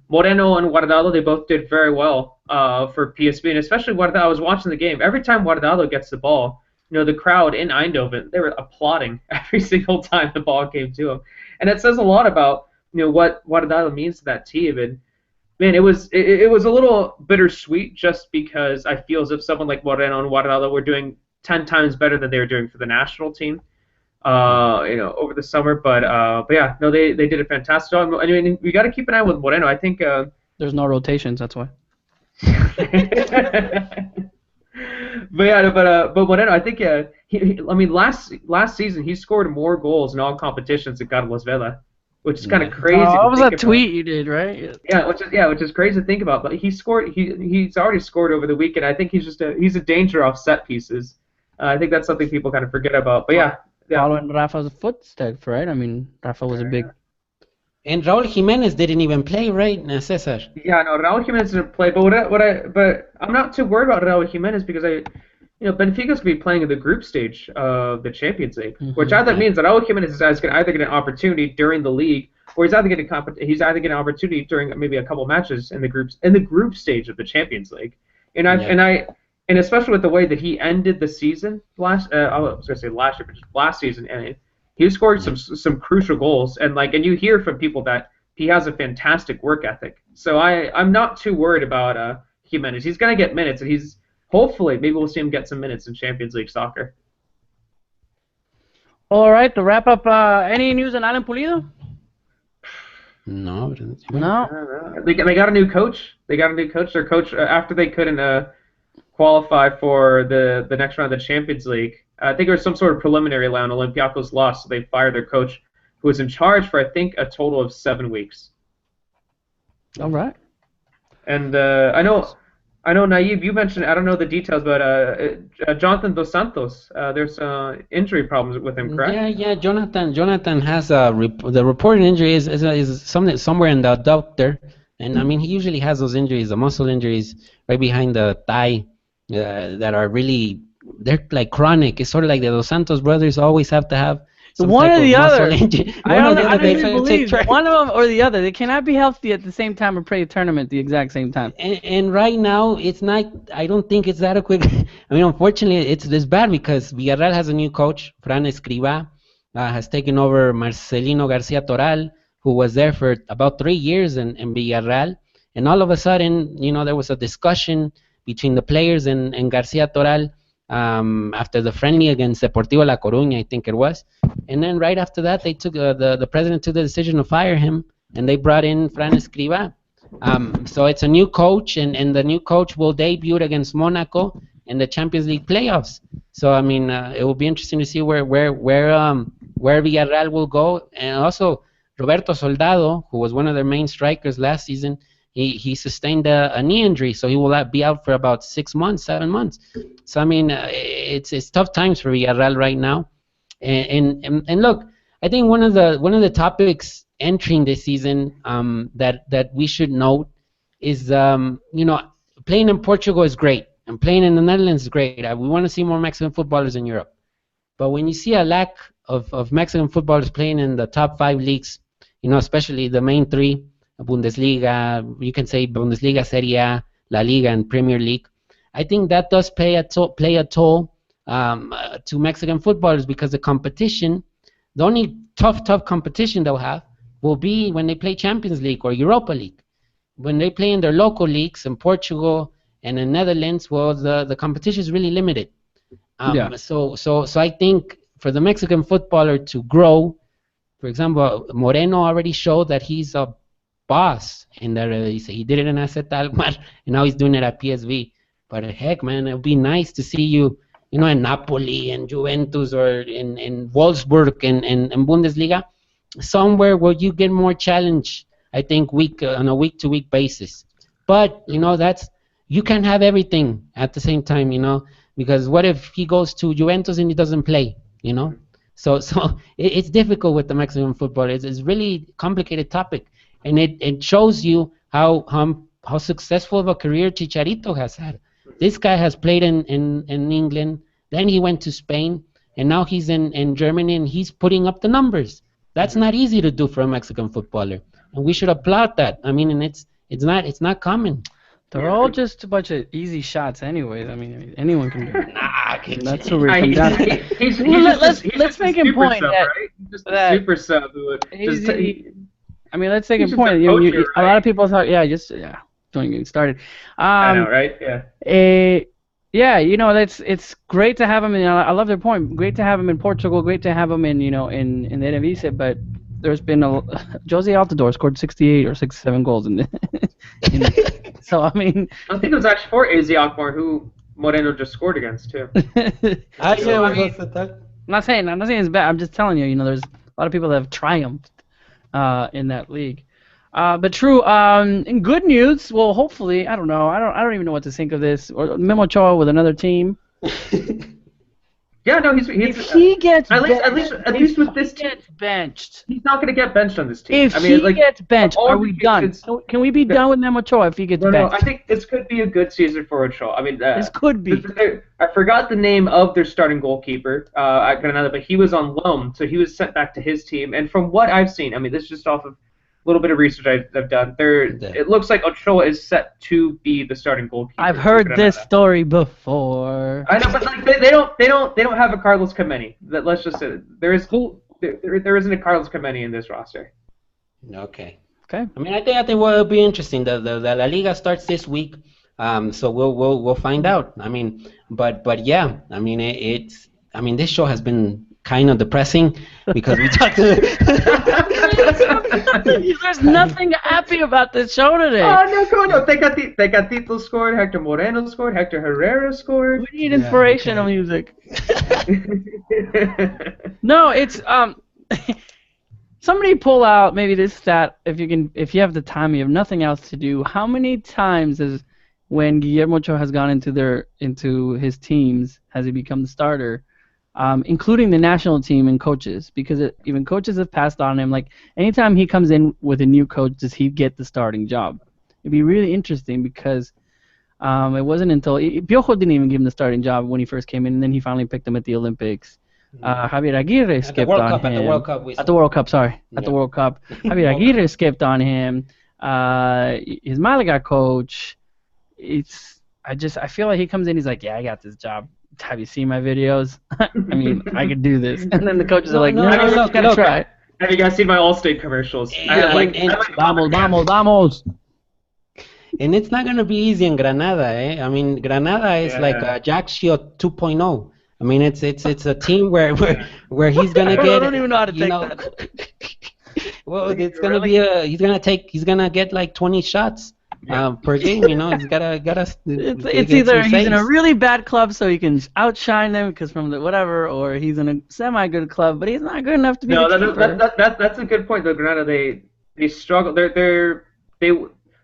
Moreno and Guardado, they both did very well for PSV, and especially Guardado. I was watching the game. Every time Guardado gets the ball, the crowd in Eindhoven, they were applauding every single time the ball came to him, and it says a lot about what Guardado means to that team. And man, it was a little bittersweet just because I feel as if someone like Moreno and Guardado were doing 10 times better than they were doing for the national team, over the summer. But yeah, no, they did a fantastic job. I mean, we got to keep an eye with Moreno. I think there's no rotations, that's why. but Moreno, I think last season he scored more goals in all competitions than Carlos Vela. Which is kind of crazy. Oh, that was a tweet you did, right? Which is crazy to think about. But he's already scored over the weekend. I think he's a danger off set pieces. I think that's something people kind of forget about. But yeah. Following Rafa's footsteps, right? I mean, Rafa was a big. And Raúl Jiménez didn't even play, right, Cesar? Yeah, no, Raúl Jiménez didn't play. But I'm not too worried about Raúl Jiménez because Benfica's going to be playing in the group stage of the Champions League, which either means that Raúl Jiménez is either get an opportunity during the league or he's either getting an opportunity during maybe a couple matches in the group stage of the Champions League. And especially with the way that he ended the season I was gonna say last year, but just last season, and he scored some crucial goals, and you hear from people that he has a fantastic work ethic. So I'm not too worried about Jimenez. He's gonna get minutes, and he's hopefully maybe we'll see him get some minutes in Champions League soccer. All right, to wrap up, any news on Alan Pulido? No. They got a new coach. Their coach after they couldn't qualify for the next round of the Champions League. I think there was some sort of preliminary round. Olympiacos lost, so they fired their coach, who was in charge for I think a total of 7 weeks. All right. And I know, Naive, you mentioned, I don't know the details, but Jonathan Dos Santos, there's injury problems with him, correct? Yeah. Jonathan has the reported injury is somewhere in the adductor, and I mean he usually has those injuries, the muscle injuries right behind the thigh, that are really, they're like chronic. It's sort of like the Dos Santos brothers always have to have one or the other. I don't believe one of them or the other. They cannot be healthy at the same time or play a tournament at the exact same time. And right now, it's not. I don't think it's adequate. I mean, unfortunately, it's bad because Villarreal has a new coach, Fran Escribá, has taken over Marcelino Garcia Toral, who was there for about 3 years in Villarreal. And all of a sudden, there was a discussion between the players and Garcia Toral after the friendly against Deportivo La Coruña, I think it was. And then right after that, they took the president took the decision to fire him, and they brought in Fran Escribá. So it's a new coach, and the new coach will debut against Monaco in the Champions League playoffs. So I mean, it will be interesting to see where Villarreal will go. And also Roberto Soldado, who was one of their main strikers last season, he sustained a knee injury, so he will be out for about 6 months, 7 months. So I mean, it's tough times for Villarreal right now. And look, I think one of the topics entering this season that we should note is playing in Portugal is great, and playing in the Netherlands is great. We want to see more Mexican footballers in Europe, but when you see a lack of Mexican footballers playing in the top 5 leagues, especially the main 3, Bundesliga, you can say Bundesliga, Serie A, La Liga, and Premier League, I think that does play a toll to Mexican footballers, because the competition, the only tough competition they'll have will be when they play Champions League or Europa League. When they play in their local leagues in Portugal and in Netherlands, well, the competition is really limited. So I think for the Mexican footballer to grow, for example, Moreno already showed that he's a boss in that he did it in AZ Alkmaar, and now he's doing it at PSV. But heck, man, it would be nice to see you, in Napoli and Juventus, or in Wolfsburg and Bundesliga, somewhere where you get more challenge, I think, on a week-to-week basis. But, you can't have everything at the same time, because what if he goes to Juventus and he doesn't play, So it's difficult with the Mexican football. It's really complicated topic, and it shows you how successful of a career Chicharito has had. This guy has played in England, then he went to Spain, and now he's in Germany, and he's putting up the numbers. That's not easy to do for a Mexican footballer, and we should applaud that. I mean, and it's not common. They're all just a bunch of easy shots, anyways. I mean, anyone can do it. That's what we're coming down. Let's make a point that super sub. I mean, let's take a point. A lot of people thought, don't get started. I know, right? Yeah. It's great to have him. I love their point. Great to have him in Portugal. Great to have him in the Eredivisie. But there's been Jose Altidore scored 68 or 67 goals in so I mean, I think it was actually for AZ Alkmaar who Moreno just scored against too. I'm not saying it's bad. I'm just telling you. There's a lot of people that have triumphed in that league. But true. In good news, well, hopefully, I don't know. I don't even know what to think of this. Or Memo Ochoa with another team. Yeah, no, he's if he gets at least with this team, gets benched. He's not going to get benched on this team. If he gets benched, are we done? Can we be done with Memo Ochoa if he gets benched? No, I think this could be a good season for Ochoa. I mean, this could be. I forgot the name of their starting goalkeeper. I got another, but he was on loan, so he was sent back to his team. And from what I've seen, I mean, this is just off of little bit of research I've done. It looks like Ochoa is set to be the starting goalkeeper. I've heard this story before. I know, but like they don't have a Carlos Kameni. Let's just say there isn't a Carlos Kameni in this roster. Okay. Okay. I mean, I think what will be interesting. The La Liga starts this week, so we'll find out. I mean, but yeah, I mean this show has been kind of depressing because we talked. There's nothing happy about this show today. Oh no, come on! No. Tecatito scored. Hector Moreno scored. Hector Herrera scored. We need inspirational music. No, it's Somebody pull out maybe this stat if you have the time, you have nothing else to do. How many times when Guillermo Ochoa has gone into his teams has he become the starter, including the national team and coaches? Because even coaches have passed on him. Like anytime he comes in with a new coach, does he get the starting job? It'd be really interesting because it wasn't until Piojo didn't even give him the starting job when he first came in, and then he finally picked him at the Olympics. Javier Aguirre skipped on him. At the World Cup, Javier Aguirre skipped on him. His Malaga coach. I feel like he comes in, he's like, yeah, I got this job. Have you seen my videos? I mean, I could do this. And then the coaches are like, no, just gotta try. Have you guys seen my Allstate commercials? Vamos. And it's not gonna be easy in Granada, eh? I mean, Granada is like Ajaccio 2.0. I mean, it's a team where he's gonna get. I don't even know how to take that. Well, it's gonna be he's gonna get like 20 shots per game. You know, he's gotta. It's either he's in a really bad club so he can outshine them because from the whatever, or he's in a semi-good club but he's not good enough to be. No, that's a good point though. Granada, they struggle.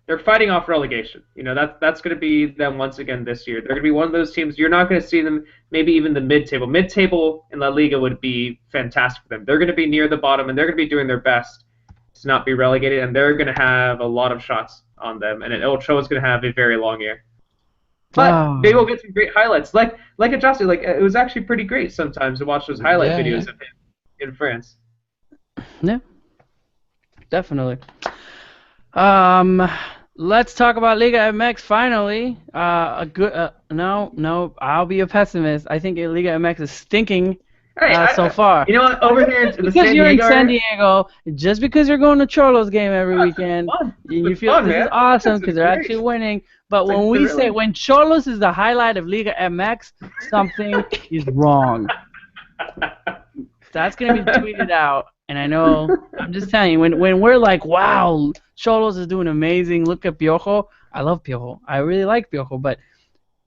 They're fighting off relegation. You know, that's going to be them once again this year. They're going to be one of those teams. You're not going to see them maybe even the mid-table. Mid-table in La Liga would be fantastic for them. They're going to be near the bottom, and they're going to be doing their best to not be relegated, and they're going to have a lot of shots on them. And Ochoa is going to have a very long year. But maybe we'll get some great highlights. Like Adjusted, it was actually pretty great sometimes to watch those highlight videos of him in France. Yeah, definitely. Let's talk about Liga MX finally. No, I'll be a pessimist. I think Liga MX is stinking so far. You know what? Over here in because you're in San Diego, just because you're going to Cholos game every weekend, you feel this is awesome because they're actually winning. But when Cholos is the highlight of Liga MX, something is wrong. That's gonna be tweeted out. And I know, I'm just telling you, when we're like, wow, Xolos is doing amazing, look at Piojo. I love Piojo. I really like Piojo, but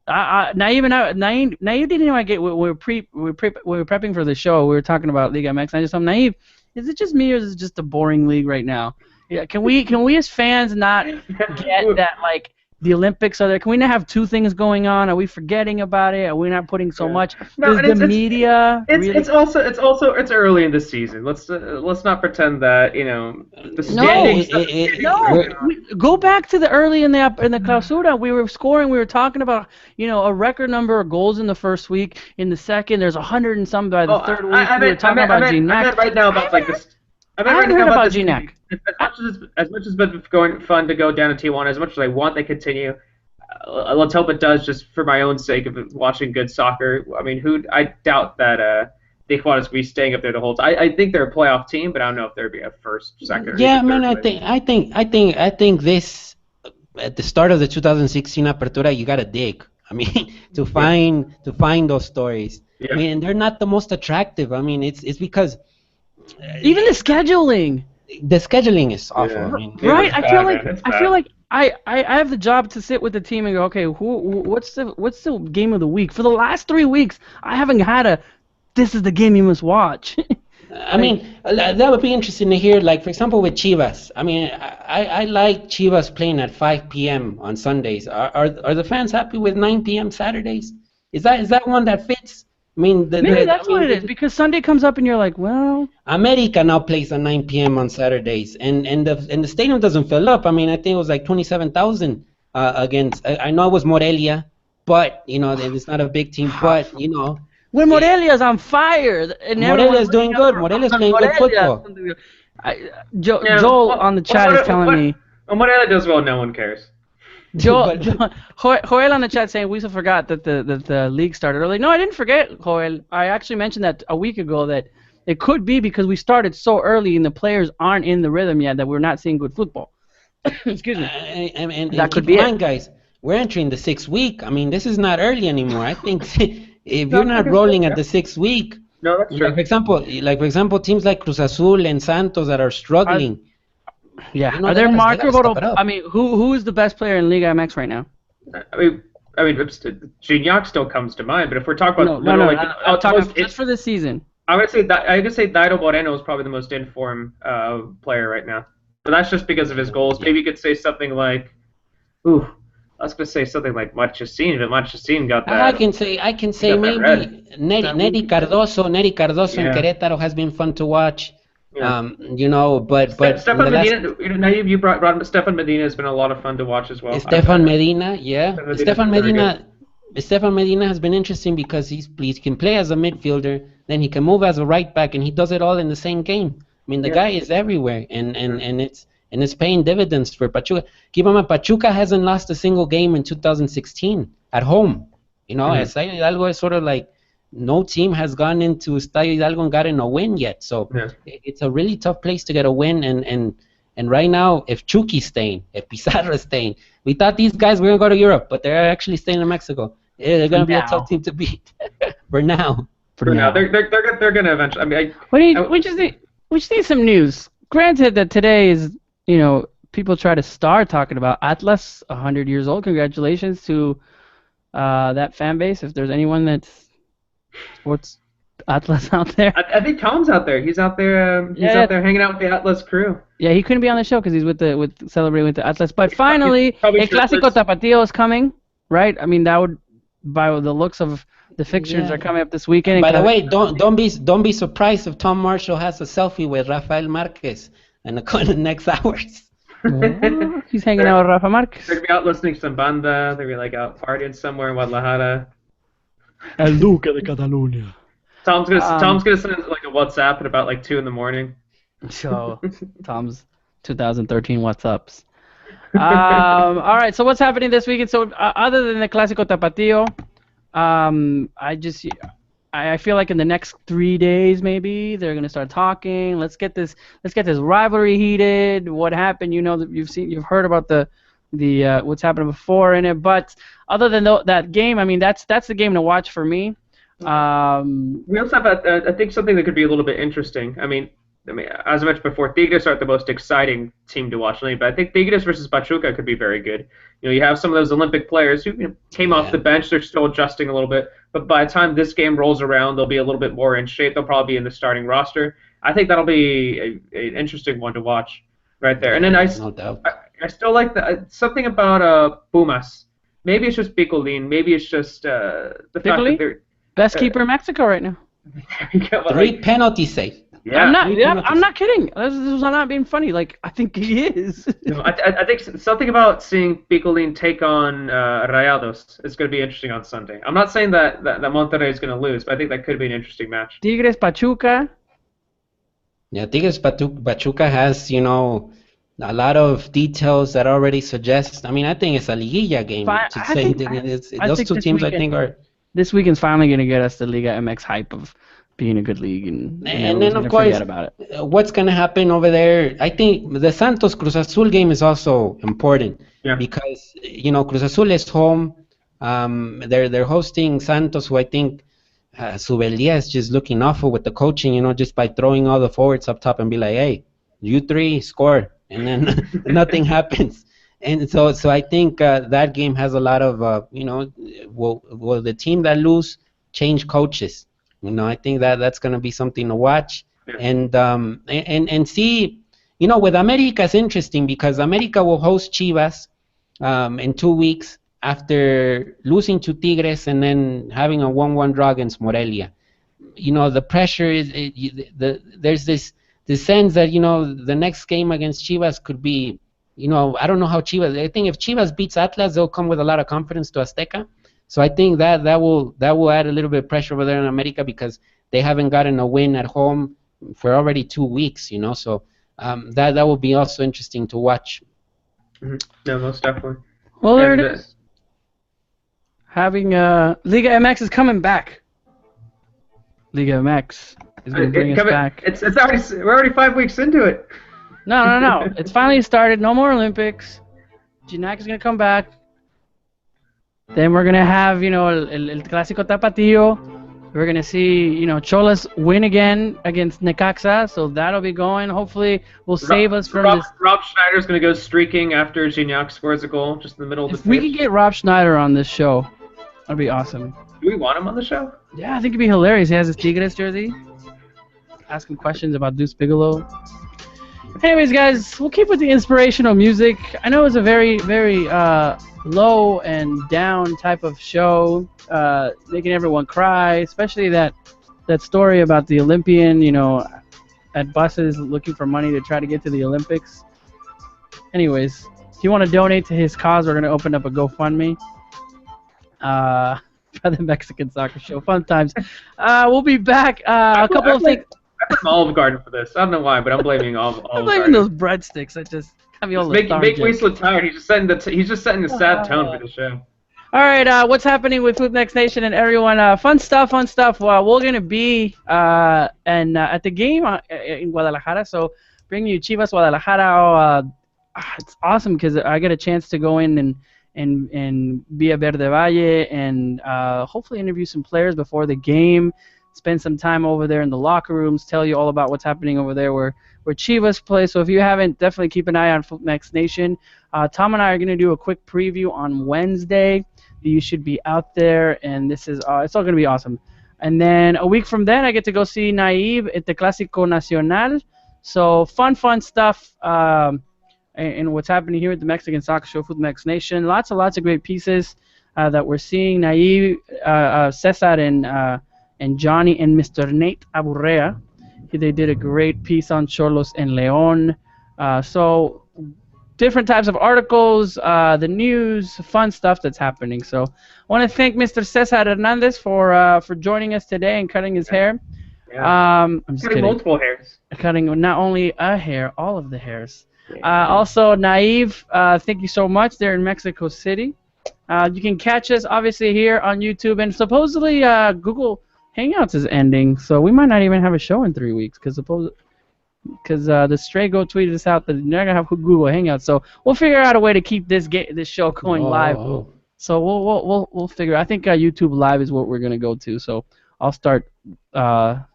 Naive didn't even get. We were prepping for the show. We were talking about Liga MX. And I just told him, Naive, is it just me or is it just a boring league right now? Yeah, can we as fans not get that the Olympics are there? Can we not have two things going on? Are we forgetting about it? Are we not putting so much? It's media. It's early in the season. Let's not pretend that the standings. Go back to the early in the clausura. We were scoring. We were talking about a record number of goals in the first week. In the second, there's 100 and some by the third week. We were talking about Ginac. I meant right now about this. I haven't heard about Ginac. As much as it's been fun to go down to Tijuana, as much as I want they continue, let's hope it does just for my own sake of watching good soccer. I mean, I doubt that Tijuana's going to be staying up there the whole time. I think they're a playoff team, but I don't know if they'll be a first, second, or yeah, man. third I think this at the start of the 2016 Apertura, you got to dig. I mean, to find those stories. Yeah. I mean, they're not the most attractive. I mean, it's because even the scheduling. The scheduling is awful. Yeah. I mean, right? I feel like I have the job to sit with the team and go, okay, what's the game of the week? For the last 3 weeks, I haven't had this is the game you must watch. I mean, that would be interesting to hear. Like, for example, with Chivas. I mean, I like Chivas playing at 5 p.m. on Sundays. Are the fans happy with 9 p.m. Saturdays? Is that one that fits? I mean, maybe that's what it is, because Sunday comes up and you're like, well. America now plays at 9 p.m. on Saturdays, and the stadium doesn't fill up. I mean, I think it was like 27,000 against. I know it was Morelia, but it's not a big team. But when Morelia's on fire, and Morelia's doing good. Morelia's playing good football. Yeah, Joel on the chat is telling me. When Morelia does well, no one cares. Joel Joel on the chat saying we forgot that the league started early. No, I didn't forget, Joel. I actually mentioned that a week ago that it could be because we started so early and the players aren't in the rhythm yet that we're not seeing good football. Excuse me. And that could keep in be mind, guys, we're entering the 6th week. I mean, this is not early anymore. I think if you're not rolling at the 6th week, no, that's true. Like for example, teams like Cruz Azul and Santos that are struggling. Yeah, are there marketable? I mean, who is the best player in Liga MX right now? I mean, Gignac still comes to mind, but if we're talking about I'm talking just for this season. I would say Dairo Moreno is probably the most informed player right now, but that's just because of his goals. Maybe you could say something like, I was gonna say something like Marchesín, but Marchesín got that. I can say maybe Neri Cardoso in Querétaro has been fun to watch. Yeah. But Stefan Medina. Now you brought up Stefan Medina has been a lot of fun to watch as well. Stefan Medina, yeah. Stefan Medina has been interesting because he can play as a midfielder, then he can move as a right back, and he does it all in the same game. I mean, the guy is everywhere, and it's paying dividends for Pachuca. Keep in mind, Pachuca hasn't lost a single game in 2016 at home. Estadio Hidalgo is sort of like no team has gone into Estadio Hidalgo and gotten a win yet. So it's a really tough place to get a win. And right now, if Chucky's staying, if Pizarro's staying, we thought these guys were going to go to Europe, but they're actually staying in Mexico. They're going to be a tough team to beat for now. For now, they're going to eventually. I mean, we just need some news. Granted that today is, people try to start talking about Atlas, 100 years old. Congratulations to that fan base. If there's anyone that's sports Atlas out there, I think Tom's out there. He's out there. Out there hanging out with the Atlas crew. Yeah, he couldn't be on the show because he's celebrating with the Atlas. But finally, El Clásico Tapatío is coming, right? I mean, that would, by the looks of the fixtures, are coming up this weekend. By the way, don't be surprised if Tom Marshall has a selfie with Rafael Marquez in the next hours. He's hanging out with Rafa Marquez. They're gonna be out listening to some banda. They're gonna be out partying somewhere in Guadalajara. El Duque de Catalunya. Tom's gonna send like a WhatsApp at about 2 a.m. So Tom's 2013 WhatsApps. All right. So what's happening this weekend? So other than the Clásico Tapatío, I feel like in the next 3 days maybe they're gonna start talking. Let's get this rivalry heated. What happened? You've heard about the what's happened before in it. But other than that game, I mean that's the game to watch for me. We also have I think something that could be a little bit interesting. I mean, as I mentioned before, Tigres aren't the most exciting team to watch, but I think Tigres versus Pachuca could be very good. You have some of those Olympic players who came off the bench; they're still adjusting a little bit. But by the time this game rolls around, they'll be a little bit more in shape. They'll probably be in the starting roster. I think that'll be an interesting one to watch right there. And then I still like something about Pumas. Maybe it's just Picolín. Maybe it's just the fact that they're best keeper in Mexico right now. 3 penalties saved. Yeah. I'm not kidding. This is not being funny. I think he is. I think something about seeing Picolín take on Rayados is going to be interesting on Sunday. I'm not saying that Monterrey is going to lose, but I think that could be an interesting match. Tigres Pachuca. Yeah, Tigres Pachuca has, a lot of details that already suggest. I mean, I think it's a liguilla game. Those two teams, I think, are. This weekend's finally going to get us the Liga MX hype of being a good league, and then of course, forget about it. What's going to happen over there? I think the Santos Cruz Azul game is also important because Cruz Azul is home. They're hosting Santos, who I think Subelia is just looking awful with the coaching. Just by throwing all the forwards up top and be like, hey, you 3 score, and then nothing happens. And so I think that game has a lot of will the team that lose change coaches? I think that's going to be something to watch and see. With America it's interesting because America will host Chivas in 2 weeks after losing to Tigres and then having a 1-1 draw against Morelia. The pressure is there's this sense that the next game against Chivas could be. I don't know how Chivas. I think if Chivas beats Atlas, they'll come with a lot of confidence to Azteca. So I think that will add a little bit of pressure over there in America because they haven't gotten a win at home for already 2 weeks. So that will be also interesting to watch. No, most definitely. Well, there it is. Having Liga MX is coming back. Liga MX is going to bring us back. It's already, we're already 5 weeks into it. No. It's finally started. No more Olympics. Ginac is going to come back. Then we're going to have, El Clásico Tapatío. We're going to see, Cholas win again against Necaxa. So that'll be going. Hopefully, will save us from this. Rob Schneider's going to go streaking after Gignac scores a goal just in the middle of the pitch. If we could get Rob Schneider on this show, that'd be awesome. Do we want him on the show? Yeah, I think it'd be hilarious. He has his Tigres jersey. Ask him questions about Deuce Bigelow. Anyways, guys, we'll keep with the inspirational music. I know it's a very, very low and down type of show, making everyone cry, especially that story about the Olympian, at buses looking for money to try to get to the Olympics. Anyways, if you want to donate to his cause, we're going to open up a GoFundMe. For the Mexican Soccer Show. Fun times. We'll be back. A couple of things. I blame Olive Garden for this. I don't know why, but I'm blaming Olive Garden. I'm blaming those breadsticks. That just got me all lethargic. Make me so tired. He's just setting a sad tone for the show. All right. What's happening with Food Next Nation and everyone? Fun stuff. Well, we're gonna be at the game in Guadalajara. So bring you Chivas Guadalajara. It's awesome because I get a chance to go in and be a Verde Valle and hopefully interview some players before the game, spend some time over there in the locker rooms, tell you all about what's happening over there where Chivas play. So if you haven't, definitely keep an eye on Foot Next Nation. Tom and I are going to do a quick preview on Wednesday. You should be out there, and this is it's all going to be awesome. And then a week from then, I get to go see Naive at the Clásico Nacional. So fun stuff. And what's happening here at the Mexican Soccer Show, Food Next Nation. Lots of great pieces that we're seeing. Naive, Cesar, and Johnny, and Mr. Nate Aburrea. They did a great piece on Xolos and León. So different types of articles, the news, fun stuff that's happening. So I want to thank Mr. Cesar Hernandez for joining us today and cutting his hair. Yeah. I'm just cutting kidding. Multiple hairs. Cutting not only a hair, all of the hairs. Also, Naive, thank you so much. They're in Mexico City. You can catch us, obviously, here on YouTube. And supposedly, Google Hangouts is ending, so we might not even have a show in 3 weeks because the Stray Go tweeted us out that they're not going to have Google Hangouts. So we'll figure out a way to keep this show going live. So we'll figure. I think YouTube Live is what we're going to go to. So I'll start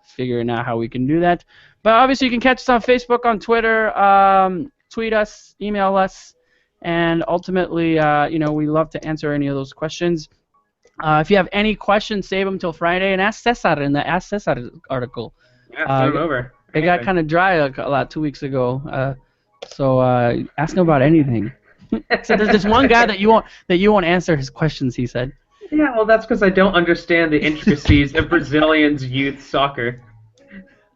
figuring out how we can do that. But obviously, you can catch us on Facebook, on Twitter, tweet us, email us, and ultimately, we love to answer any of those questions. If you have any questions, save them till Friday and ask Cesar in the Ask Cesar article. Yeah, send them over. It got kind of dry a lot 2 weeks ago, so ask him about anything. So there's this one guy that you won't answer his questions. He said. Yeah, well, that's because I don't understand the intricacies of Brazilians' youth soccer.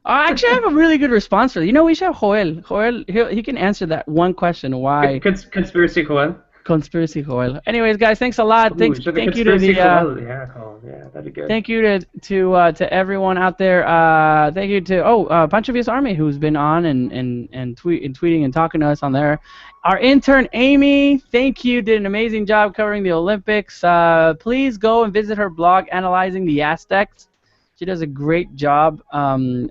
Actually, I have a really good response for that. We should have Joel. Joel, he can answer that one question. Why? Conspiracy Joel. Conspiracy Joel. Anyways, guys, thanks a lot. Thank you to the. Yeah, that'd be good. Thank you to everyone out there. Thank you to Pancho Villa's Army, who's been on and tweeting and talking to us on there. Our intern Amy, thank you, did an amazing job covering the Olympics. Please go and visit her blog, Analyzing the Aztecs. She does a great job in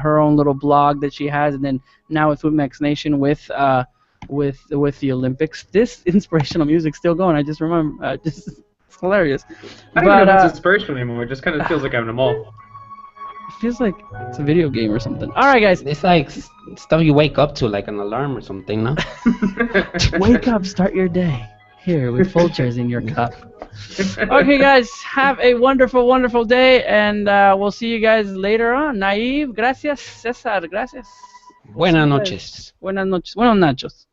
her own little blog that she has, and then now with Food Next Nation with the Olympics. This inspirational music's still going. I just remember, it's hilarious. I don't know if it's inspirational anymore. It just kind of feels like I'm in a mall. It feels like it's a video game or something. All right, guys. It's like stuff you wake up to, like an alarm or something, no? Wake up, start your day. Here with Folgers in your cup. Okay, guys, have a wonderful, wonderful day, and we'll see you guys later on. Naive, gracias. Cesar, gracias. Buenas noches. Buenas noches. Buenos nachos.